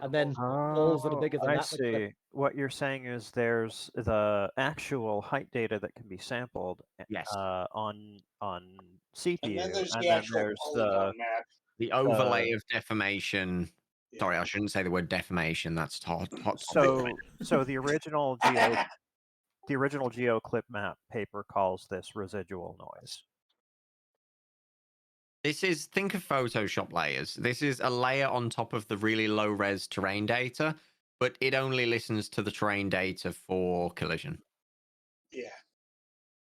And then balls that are bigger than I that. they clip. see. What you're saying is there's the actual height data that can be sampled Yes. on CPU, And then there's and the then actual there's polygon map. The overlay of deformation. Sorry, I shouldn't say the word deformation. That's hot. So the original GeoClip map paper calls this residual noise. This is, think of Photoshop layers. This is a layer on top of the really low res terrain data, but it only listens to the terrain data for collision. Yeah.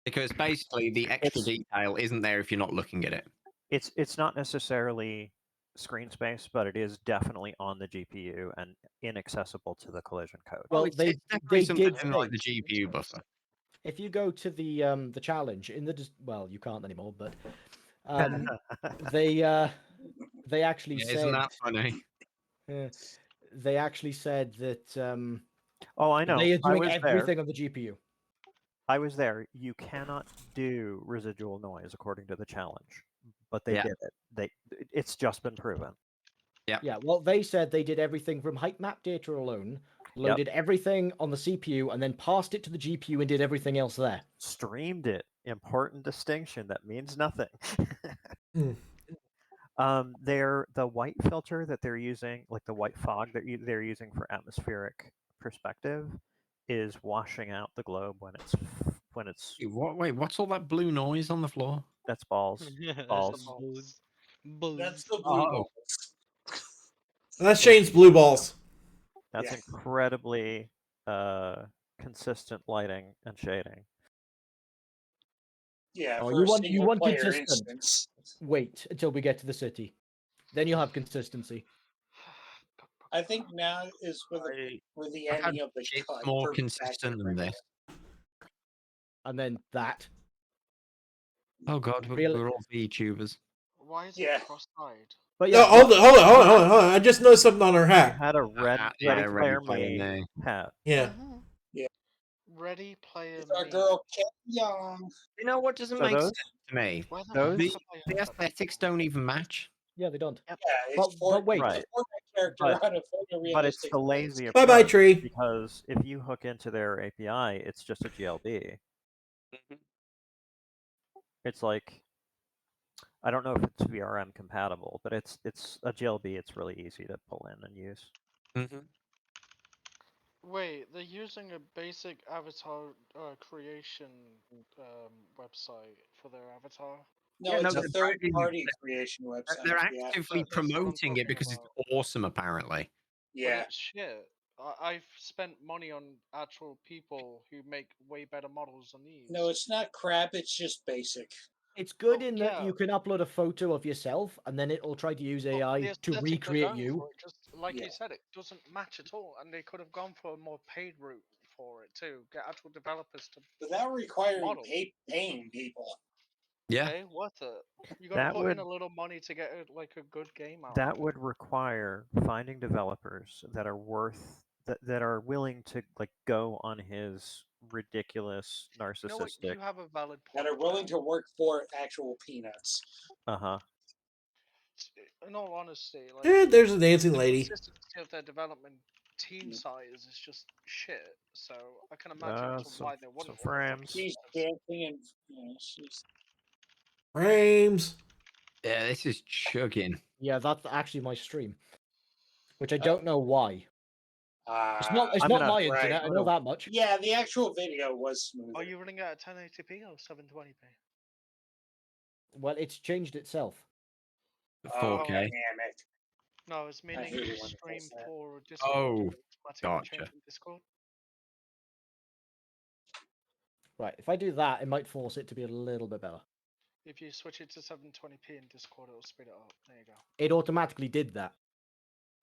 Because basically the extra detail isn't there if you're not looking at it. It's not necessarily screen space, but it is definitely on the GPU and inaccessible to the collision code. Well, it's they definitely something did in like the GPU buffer. If you go to the challenge in the well, you can't anymore, but they actually said. Isn't that funny? They actually said that. Oh, I know. They are doing I was everything there. on the GPU. I was there. You cannot do residual noise according to the challenge, but they did it. It's just been proven. Yeah. Yeah. Well, they said they did everything from height map data alone, loaded everything on the CPU, and then passed it to the GPU and did everything else there. Streamed it. Important distinction. That means nothing. The white filter that they're using, like the white fog that they're using for atmospheric perspective, is washing out the globe when it's Wait, what's all that blue noise on the floor? That's balls. Balls. That's the blue balls. That's Shane's blue balls. That's incredibly consistent lighting and shading. Yeah, Oh, for you a want single player consistent. instance. Wait until we get to the city, then you'll have consistency. I think now is with the ending of the cut. More consistent than this. And then that. Oh god, we're all VTubers. Why is it cross-eyed? But yeah, hold on. I just noticed something on her hat. Had a red Ready Player Me hat. Yeah. Yeah. Ready Player It's our Me. girl Ken Young. You know what doesn't make sense to me? The aesthetics don't even match. Yeah, they don't. Yeah, it's but wait. It's a Fortnite character on a photorealistic. But it's the lazy approach. Bye-bye, tree. Because if you hook into their API, it's just a GLB. It's like, I don't know if it's VRM compatible, but it's a GLB. It's really easy to pull in and use. Wait, they're using a basic avatar creation website for their avatar? No, it's a third-party creation website. They're actively promoting it because it's awesome, apparently. Yeah. But it's shit. I've spent money on actual people who make way better models than these. No, it's not crap. It's just basic. It's good in that you can upload a photo of yourself, and then it'll try to use AI to recreate you. Just like you said, it doesn't match at all, and they could have gone for a more paid route for it too. Get actual developers to. Without requiring paying people. Yeah. Okay, worth it. You got to put in a little money to get a good game out. That would require finding developers that are that are willing to go on his ridiculous narcissistic. You know what? You have a valid point. That are willing to work for actual peanuts. In all honesty, There's a dancing lady. The consistency of their development team size is just shit. So I can imagine why they wouldn't. Frames. She's dancing and she's. Frames. Yeah, this is chugging. Yeah, that's actually my stream, which I don't know why. It's not my internet. I know that much. Yeah, the actual video was smooth. Are you running at 1080p or 720p? Well, it's changed itself. 4K. No, it's meaning hate it you when it stream does that. for Discord. Oh, automatically change gotcha. in Discord. Right, if I do that, it might force it to be a little bit better. If you switch it to 720p in Discord, it'll speed it up. There you go. It automatically did that.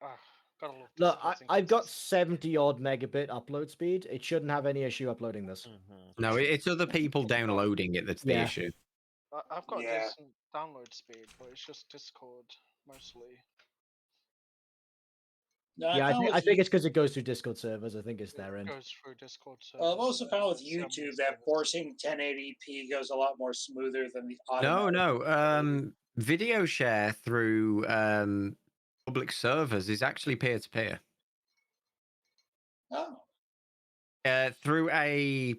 Ah, gotta love Look, Discord's I've got inconsistency. 70 odd megabit upload speed. It shouldn't have any issue uploading this. No, it's other people downloading it that's the Yeah. issue. I've got Yeah. decent download speed, but it's just Discord mostly. No, Yeah, I found with I think it's because it goes through Discord servers. I think it's It their end. goes through Discord. Well, I've also found with It's on YouTube these that servers. forcing 1080p goes a lot more smoother than the No, automatic. no. Video share through public servers is actually peer-to-peer. Oh, Through a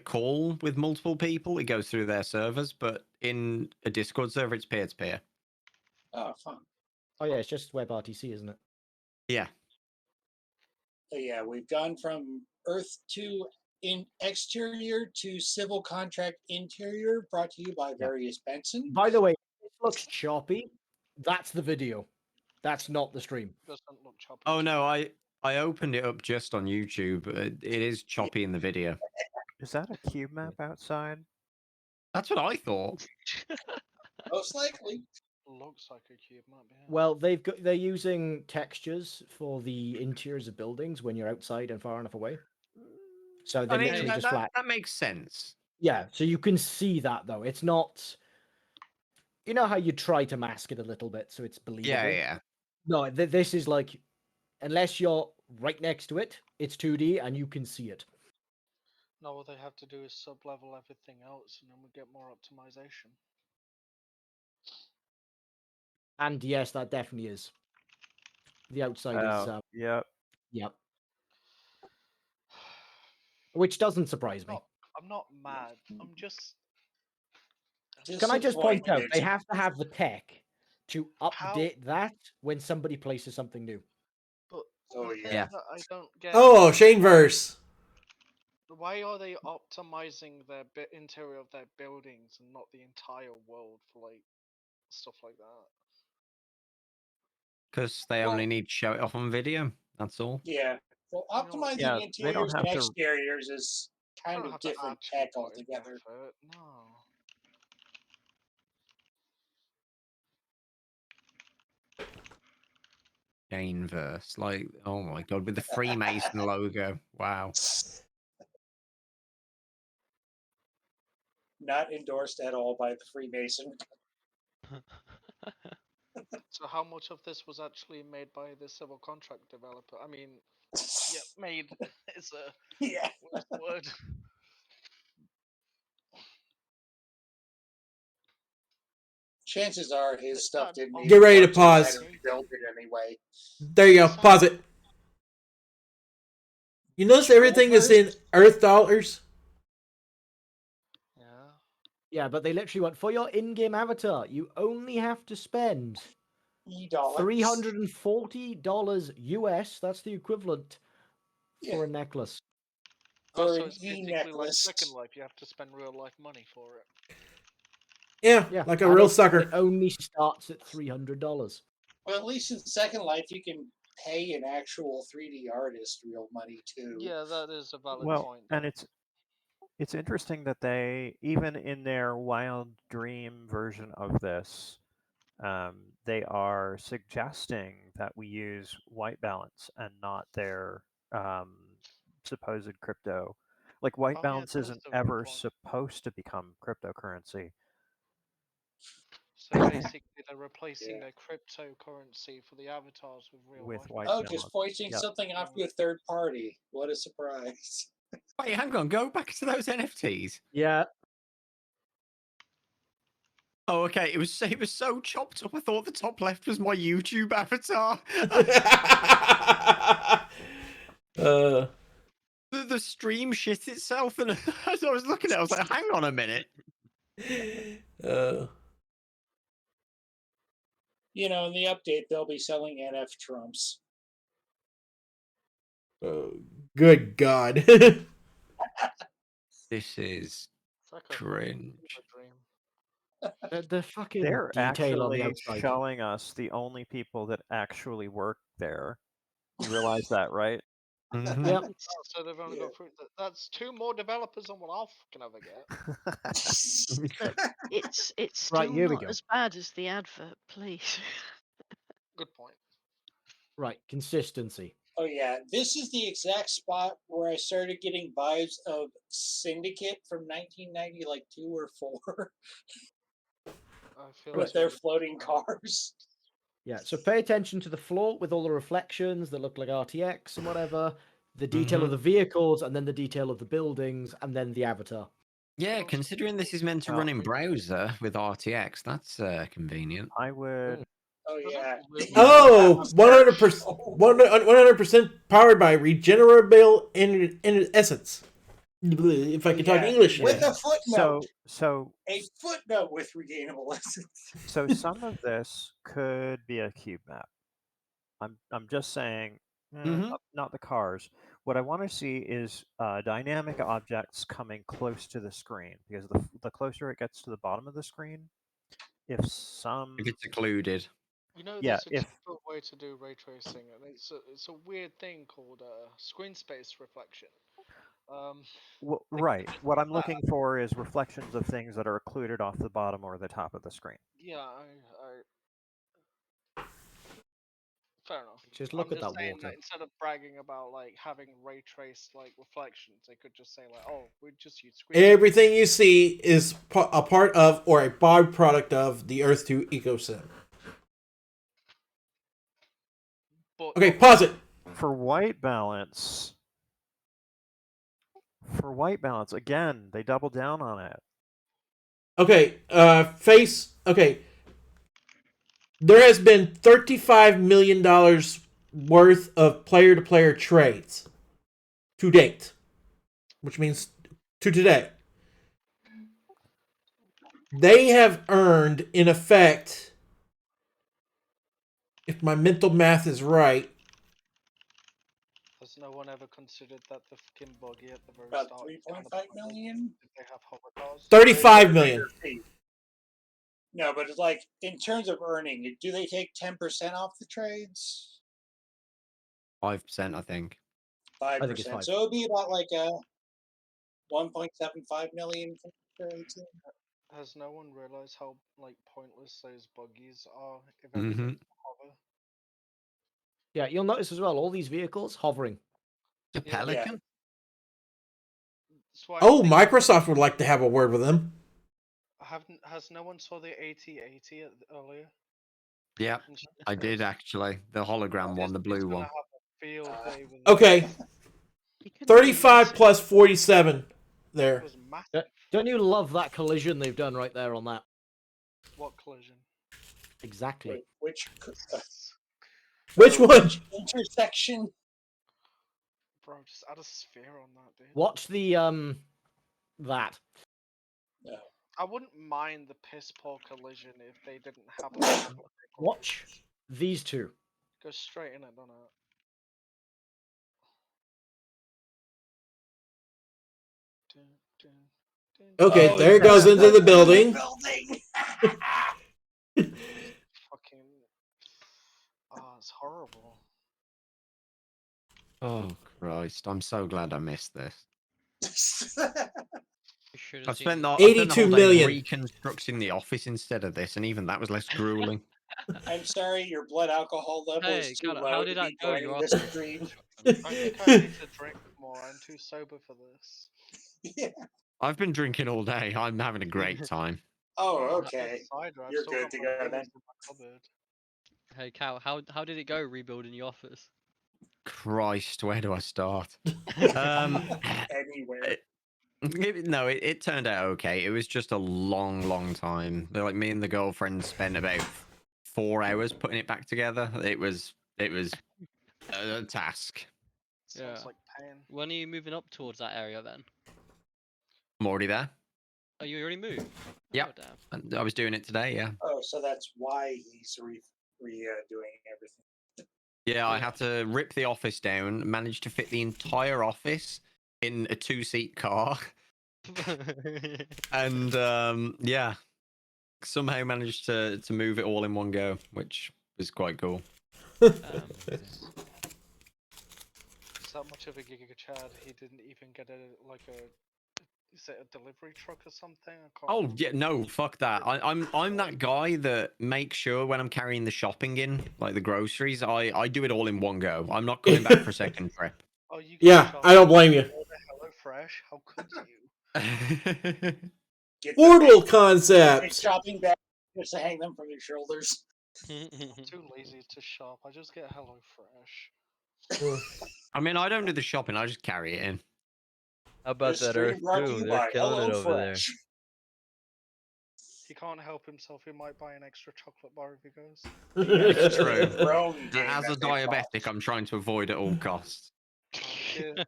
call with multiple people, it goes through their servers, but in a Discord server, it's peer-to-peer. oh, fun. Oh yeah, it's just WebRTC, isn't it? Yeah. So yeah, we've gone from Earth to exterior to civil contract interior, brought to you by Various Benson. By the way, it looks choppy. That's the video. That's not the stream. Doesn't look choppy. Oh no, I opened it up just on YouTube. It is choppy in the video. Is that a cube map outside? That's what I thought. Most likely. Looks like a cube map. Yeah. Well, they're using textures for the interiors of buildings when you're outside and far enough away. So they're I mean, literally that, just that, flat. that makes sense. Yeah, so you can see that though. It's not. You know how you try to mask it a little bit so it's believable. Yeah. No, this is like, unless you're right next to it, it's 2D and you can see it. Now what they have to do is sub-level everything else, and then we get more optimization. And yes, that definitely is. The outside is. Yep. Yep. Which doesn't surprise me. I'm not mad. I'm just. Can I just point out, disappointed. they have to have the tech to update that when somebody places something new. But Oh, the thing yeah. that I don't get. Oh, Shaneverse. Why are they optimizing their interior of their buildings and not the entire world for like stuff like that? Because they only need to show it off on video. That's all. Yeah. Well, You know, optimizing Yeah, they don't interiors and have to- exteriors is You kind don't of have to different actually tech put in the altogether. effort. No. Shaneverse. Like, oh my god, with the Freemason logo. Wow. Not endorsed at all by the Freemason. So how much of this was actually made by the civil contract developer? I mean, yeah, made is a Yeah. word. Chances are his stuff That didn't on- even Get ready to work, so he had pause. to rebuild it anyway. There you go. Pause it. You notice everything is in Earth dollars? Yeah. Yeah, but they literally want, for your in-game avatar, you only have to spend $3. $340 US. That's the equivalent Yeah. for a necklace. For Also, an it's basically like necklace. Second Life. You have to spend real life money for it. Yeah, Yeah, like a and real it sucker. only starts at $300. Well, at least in Second Life, you can pay an actual 3D artist real money too. Yeah, that is a valid Well, point. and it's interesting that they, even in their Wild Dream version of this, they are suggesting that we use white balance and not their supposed crypto. Like white Oh, yeah, balance that is isn't a good ever point. supposed to become cryptocurrency. So basically, they're replacing Yeah. their cryptocurrency for the avatars with real With life. white Oh, balance. just pointing Yep. something off to a third party. What a surprise. Wait, hang on. Go back to those NFTs. Yeah. Oh, okay. It was so chopped up. I thought the top left was my YouTube avatar. The stream shit itself, and as I was looking at it, I was like, "Hang on a minute." You know, in the update, they'll be selling NF Trumps. Good God. This is It's like a cringe. dream. The fucking They're detail on the actually outside. showing us the only people that actually work there. You realize that, right? Mhm. Yep. Oh, so they've only got three. That's 2 more developers than what I'll fucking ever get. Look, it's Right, still here we not go. as bad as the advert, please. Good point. Right, consistency. Oh yeah, this is the exact spot where I started getting vibes of Syndicate from 1990, like 2 or 4, I feel with it's their really- floating cars. Yeah, so pay attention to the floor with all the reflections that look like RTX and whatever, the detail of the vehicles, and then the detail of the buildings, and then the avatar. Yeah, considering this is meant to Well, run in browser with RTX, that's convenient. I would. Oh Does it yeah. really? Oh, Yeah. 100%, 100% powered by regenerable essence. If I can talk Yeah, English. with now. a footnote. So A footnote with regainable essence. so some of this could be a cube map. I'm just saying, not the cars. What I want to see is dynamic objects coming close to the screen, because the closer it gets to the bottom of the screen, if If it's occluded. You know, Yeah, there's a if- cheaper way to do ray tracing, and it's a weird thing called screen space reflection. right, what I'm that. looking for is reflections of things that are occluded off the bottom or the top of the screen. Yeah, fair enough. Just look I'm at just that saying water. that instead of bragging about like having ray traced like reflections, they could just say like, oh, we just use screen. Everything you see is a part of or a byproduct of the Earth 2 ecosystem. But Okay, pause it. For white balance, again, they double down on it. Okay, okay. There has been $35 million worth of player-to-player trades to date, which means to today. They have earned, in effect, if my mental math is right, has no one ever considered that the fucking buggy at the very About start? 3.5 million. If they have hover cars. 35 million. No, but it's like in terms of earning, do they take 10% off the trades? 5%, I think. 5%. So it would be about like a 1.75 million for trades. Has no one realized how like pointless those buggies are if Mhm. everything's hover? Yeah, you'll notice as well, all these vehicles hovering. A Pelican? That's why Oh, I'm thinking, Microsoft would like to have a word with them. has no one saw the AT-80 earlier? Yeah, I did actually. The hologram one, the blue It's gonna one. have a field day with Okay. 35 plus 47 there. It was massive. Don't you love that collision they've done right there on that? What collision? Exactly. Which Which one? intersection? Bro, just add a sphere on that, dude. Watch the that. No. I wouldn't mind the piss poor collision if they didn't have a Watch these two. Go straight in it, don't it? Okay, Oh, there it yeah. goes into the building. Fucking. Oh, it's horrible. Oh, Christ. I'm so glad I missed this. Should I have spent seen the, it. I spent the 82 whole day million. reconstructing the office instead of this, and even that was less grueling. I'm sorry, your blood alcohol level Hey, is too Callum, low how to did be that go? joining You're this asking stream. I think I need to drink more. I'm too sober for this. Yeah. I've been drinking all day. I'm having a great time. Oh, I had okay. cider. I've You're still good got to my go Baileys then. in my cupboard. Hey, Cal, how did it go rebuilding your office? Christ, where do I start? Anywhere. It turned out okay. It was just a long time. Like me and the girlfriend spent about 4 hours putting it back together. It was a task. Sounds like pain. When are you moving up towards that area then? I'm already there. Oh, you already moved? Yep. Oh, damn. And I was doing it today. Yeah. Oh, so that's why he's doing everything. Yeah, I had to rip the office down. Managed to fit the entire office in a 2-seat car. And yeah, somehow managed to move it all in one go, which is quite cool. Is that much of a Giga Chad? He didn't even get is it a delivery truck or something? I can't Oh remember. yeah, no, fuck that. I'm that guy that makes sure when I'm carrying the shopping in, like the groceries, I do it all in one go. I'm not coming back for a second trip. Oh, you Yeah, shop I don't blame you. order HelloFresh? How could you? Get Portal the concept. shopping bag just to hang them from your shoulders. I'm too lazy to shop. I just get HelloFresh. I mean, I don't do the shopping. I just carry it in. How about This that stream Earth brought to 2? you They're by killing it over there. HelloFresh. He can't help himself. He might buy an extra chocolate bar if he goes. It's true. Drone game As a that they call diabetic, I'm trying to avoid at all costs. Yeah.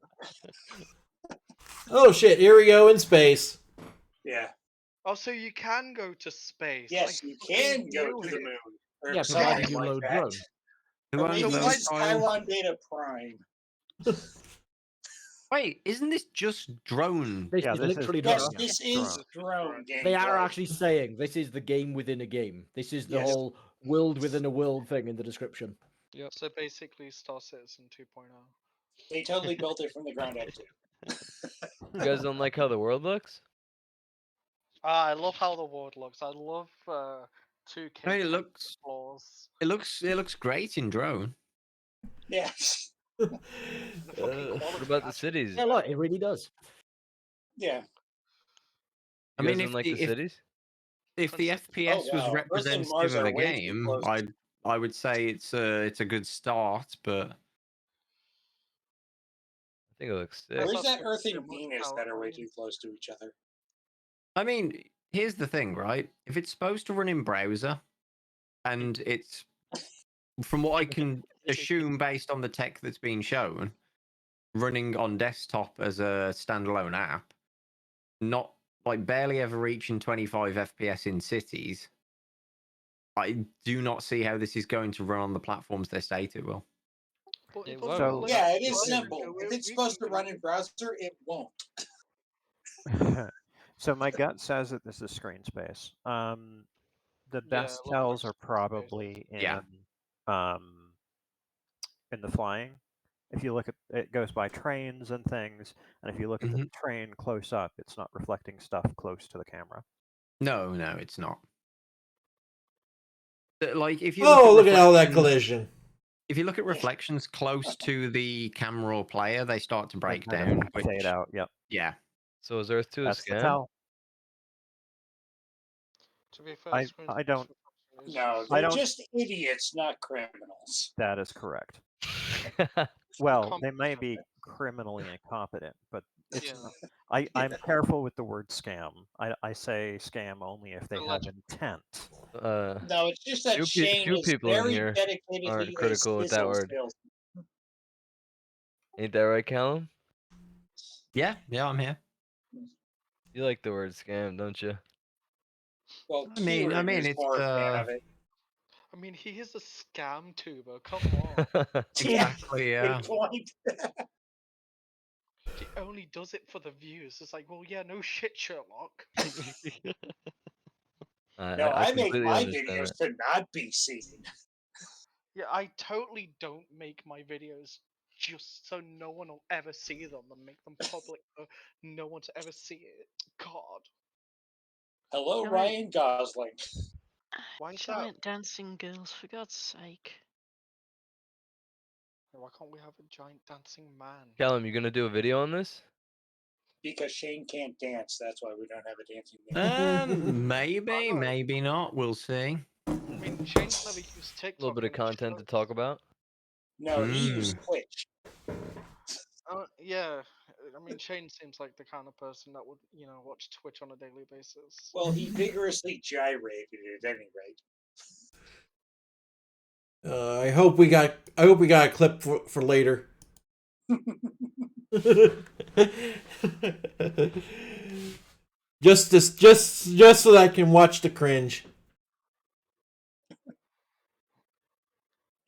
Oh shit! Here we go in space. Yeah. Oh, so you can go to space. Yes, I you fucking can go knew to the it. moon. Or Yeah, something provided you like load that. drone. Who Or owns maybe those this is tiles? Skylon Beta Prime. Wait, isn't this just drone? This Yeah, is this is literally Yes, drone. drone. this is drone game. They are actually saying this is the game within a game. This is the Yes. whole world within a world thing in the description. Yep. So basically, Star Citizen 2.0. They totally built it from the ground up too. You guys don't like how the world looks? I love how the world looks. I love 2K I mean, floors. it looks great in drone. Yes. The fucking What quality, about the actually. cities? Yeah, look, it really does. Yeah. I You guys mean, don't like the cities? if the FPS Oh, was wow. Earth and representative Mars of are the way too game, close. I would say it's a good start, but I think it looks sick. Or is That's that not Earth too and much Venus power that are way going. too close to each other? I mean, here's the thing, right? If it's supposed to run in browser, and it's from what I can assume based on the tech that's been shown, running on desktop as a standalone app, not like barely ever reaching 25 FPS in cities, I do not see how this is going to run on the platforms they state it will. But It it won't. doesn't run Yeah, in it is browser, simple. so If it's we supposed can to run in browser, it won't. So my gut says that this is screen space. The Yeah, best it looks like tells are screen space. probably Yeah. in the flying. If you look at it, goes by trains and things, and if you look at the train close up, it's not reflecting stuff close to the camera. No, it's not. Like if you Look at all that reflections- collision. If you look at reflections close to the camera or player, they start to break They kind down. of fade out. Yep. Yeah. So is Earth 2 a That's the scam? tell. To be fair, I screen don't. space is No, just- I they're don't- just idiots, not criminals. That is correct. Well, they may Incompetent. be criminally incompetent, but it's. Yeah. I'm careful with the word scam. I say scam only if they have intent. No, it's just that few Shane is people in very here dedicatedly aren't a critical with that sizzle word. salesman. Ain't that right, Callum? Yeah, I'm here. You like the word scam, don't you? Well, I mean, Kieran is it's more a fan of it. I mean, he is a scam tuber. Come on. Exactly, yeah. Good point. He only does it for the views. It's like, well, yeah, no shit, Sherlock. No, I make completely my understand videos that. to not be seen. Yeah, I totally don't make my videos just so no one will ever see them and make them public for no one to ever see it. God. Hello, Giant- Ryan Gosling. Why is that? Giant dancing girls, for God's sake. Why can't we have a giant dancing man? Callum, you gonna do a video on this? Because Shane can't dance, that's why we don't have a dancing man. Maybe not. We'll see. I mean, Shane's never used TikTok. A little bit of and he content to should. talk about. No, he used Twitch. Yeah, I mean, Shane seems like the kind of person that would, watch Twitch on a daily basis. Well, he vigorously gyrated at any rate. I hope we got a clip for later. just so that I can watch the cringe.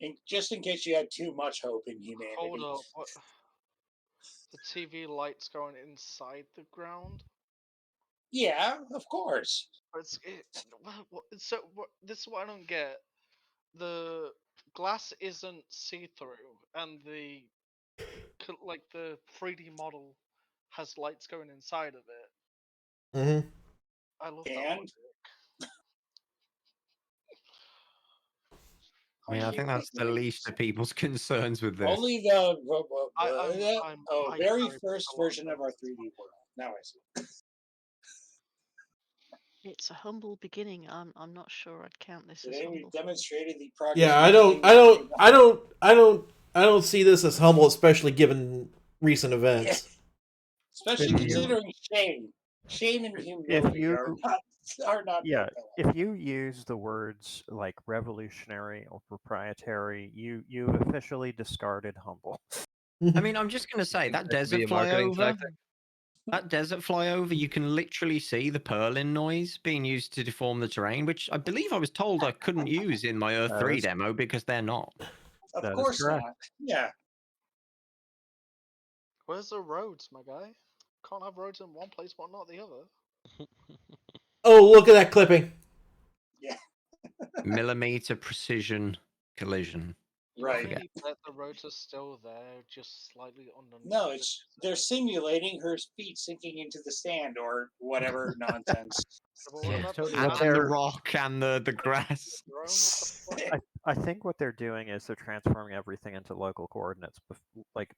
And just in case you had too much hope in humanity. Hold up, what? The TV lights going inside the ground? Yeah, of course. This is what I don't get. The glass isn't see-through, and the 3D model has lights going inside of it. Mm-hmm. I love that And logic. I mean, I think that's the least of people's concerns with this. Only the very sorry, first version of our 3D world. Now I see. It's a humble beginning. I'm not sure I'd count this as Today we've humble. demonstrated the progress. Yeah, I don't see this as humble, especially given recent events. Especially considering shame and humility are not. Yeah, if you use the words like revolutionary or proprietary, you've officially discarded humble. I mean, I'm just going to say that desert flyover. That desert flyover, you can literally see the purlin noise being used to deform the terrain, which I believe I was told I couldn't use in my Earth 3 demo because they're not. Of course not. Yeah. Where's the roads, my guy? Can't have roads in one place but not the other. Oh, look at that clipping. Yeah. Millimeter precision collision. Right. That the roads are still there, just slightly underneath. No, they're simulating her feet sinking into the sand or whatever nonsense. And the rock and the grass. I think what they're doing is they're transforming everything into local coordinates, like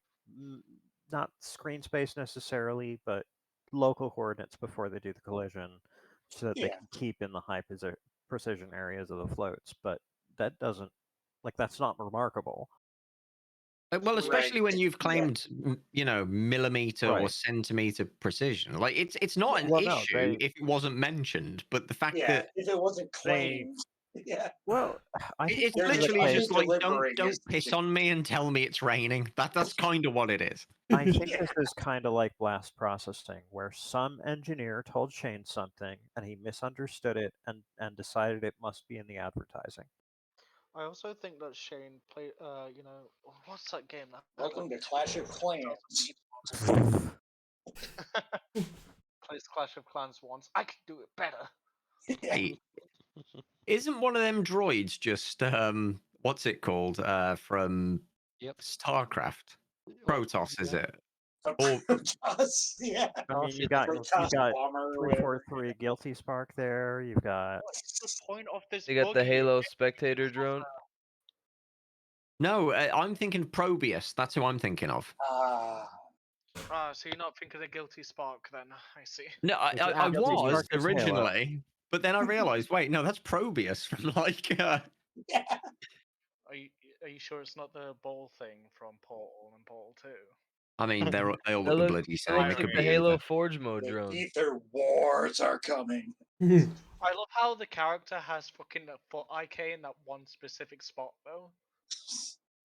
not screen space necessarily, but local coordinates before they do the collision, so that they can keep in the high precision areas of the floats. But that doesn't, that's not remarkable. Well, especially when you've claimed, millimeter or centimeter precision. Like it's not an issue if it wasn't mentioned, but the fact that if it wasn't claimed, Well, I think it's literally just like don't piss on me and tell me it's raining. That's kind of what it is. I think this is kind of like blast processing, where some engineer told Shane something and he misunderstood it and decided it must be in the advertising. I also think that Shane played, what's that game? Welcome to Clash of Clans. Plays Clash of Clans once. I can do it better. Hey, isn't one of them droids just what's it called from StarCraft? Protoss, is it? Protoss, yeah. I mean, you got 343 Guilty Spark there. You've got. What's the point of this? You got the Halo spectator drone. No, I'm thinking Probius. That's who I'm thinking of. So you're not thinking of Guilty Spark then? I see. No, I was originally, but then I realized, wait, no, that's Probius from Are you sure it's not the ball thing from Portal and Portal 2? I mean, they all look the bloody same. Look at the Halo Forge mode drone. The ether wars are coming. I love how the character has fucking foot IK in that one specific spot, though.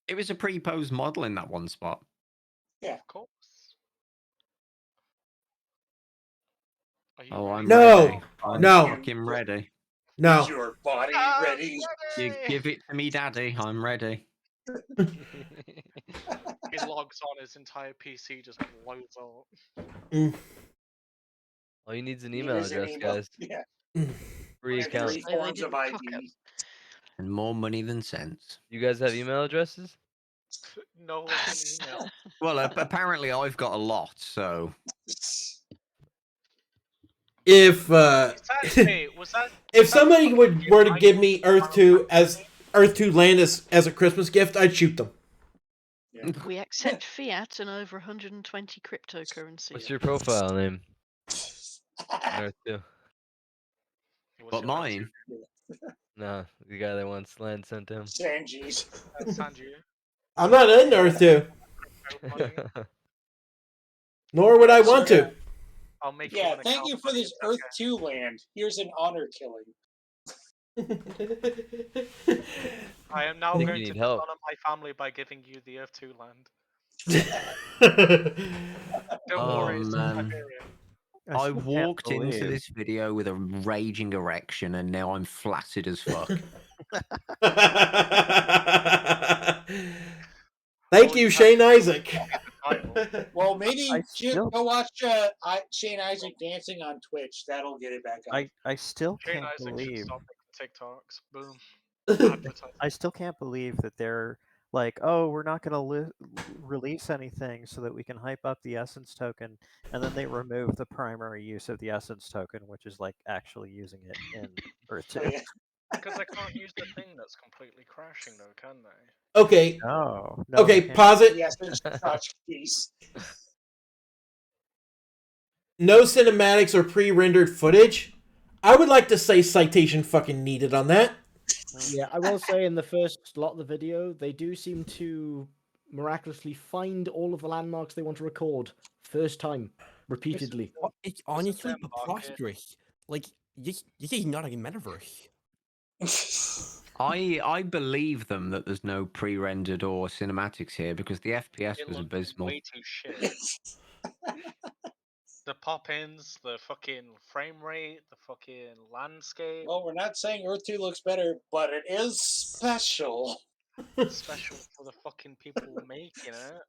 It was a pre-posed model in that one spot. Yeah, of course. I'm no, ready. I'm no, fucking ready. No. Is your body ready? You give it to me, Daddy. I'm ready. He logs on, his entire PC just blows up. All you need is an email address, guys. Yeah. Free account. 3 forms of ID. And more money than sense. You guys have email addresses? No one can email. Well, apparently I've got a lot, so. If if somebody were to give me Earth 2 land as a Christmas gift, I'd shoot them. We accept fiat and over 120 cryptocurrency. What's your profile name? Earth 2. But mine? No, the guy that wants land sent to him. Sanji's. Sanji. I'm not in Earth 2. Nor would I want to. I'll make thank you for this Earth 2 land. Here's an honor killing. I am now going to honor my family by giving you the Earth 2 land. Don't worry, it's man. Siberia. I walked into this video with a raging erection, and now I'm flaccid as fuck. Thank you, Shane Isaac. Well, Well, maybe still- go watch Shane Isaac dancing on Twitch. That'll get it back up. I still Shane can't Isaac should believe. stop making TikToks. Boom. I still can't believe that they're like, oh, we're not going to release anything so that we can hype up the Essence token, and then they remove the primary use of the Essence token, which is like actually using it in Earth 2. Oh, yeah. Because they can't use the thing that's completely crashing, though, can they? Okay. No. Okay, pause it. The Essence crotch piece. No cinematics or pre-rendered footage. I would like to say citation fucking needed on that. Yeah, I will say in the first lot of the video, they do seem to miraculously find all of the landmarks they want to record first time, repeatedly. It's honestly preposterous. Like, this is not a metaverse. I believe them that there's no pre-rendered or cinematics here because the FPS It was looked abysmal. way too shit. The pop-ins, the fucking frame rate, the fucking landscape. Well, we're not saying Earth 2 looks better, but it is special. Special for the fucking people making it.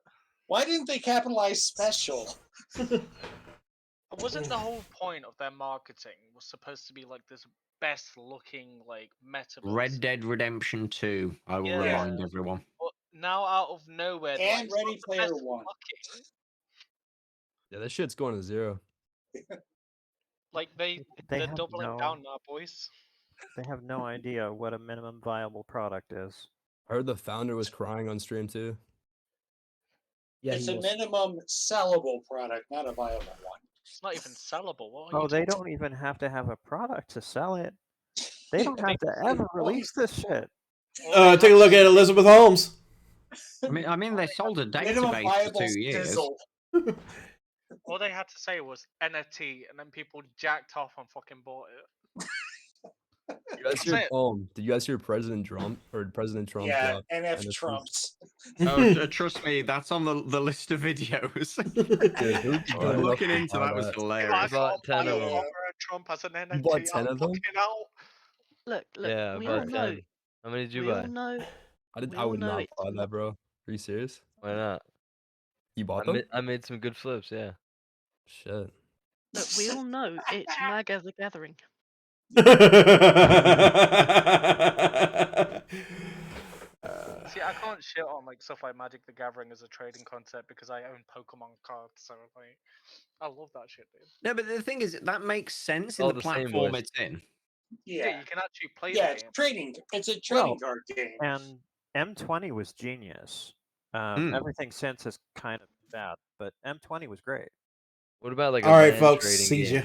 Why didn't they capitalize special? Wasn't the whole point of their marketing was supposed to be like this best looking like metaverse? Red Dead Redemption 2. I will remind everyone. But now out of nowhere, And like, Ready Player One. Yeah, that shit's going to 0. Like they're have doubling down now, boys. They have no idea what a minimum viable product is. I heard the founder was crying on stream too. Yeah, It's a minimum sellable product, not a viable one. It's not even sellable. What are Oh, you they talking don't even have to have a product to sell it. They don't have to ever release this shit. Take a look at Elizabeth Holmes. I mean, they sold a Minimum database for viable 2 years. sizzle. All they had to say was NFT, and then people jacked off and fucking bought it. You guys hear, did you guys hear President Trump Yeah, drop NF NFTs? Trumps. Oh, trust me, that's on the list of videos. Dude, Looking into that was I hilarious. bought 10 of them. Trump as an NFT. You bought 10 I'm of them? fucking out. Look, Yeah, we about all know. 10. How many did you We buy? all know. I would not buy that, bro. Are you serious? Why not? You bought them? I made some good flips, yeah. Shit. Look, we all know it's MAGA the Gathering. See, I can't shit on like stuff like Magic the Gathering as a trading concept because I own Pokemon cards, so like, I love that shit, dude. No, but the thing is, that makes sense in All the the same, platform boys. it's in. Yeah, you can actually play yeah, the it's game. trading. It's a trading card game. And M20 was genius. Everything since is kind of bad, but M20 was great. What about like a All right, land folks. trading See game? ya.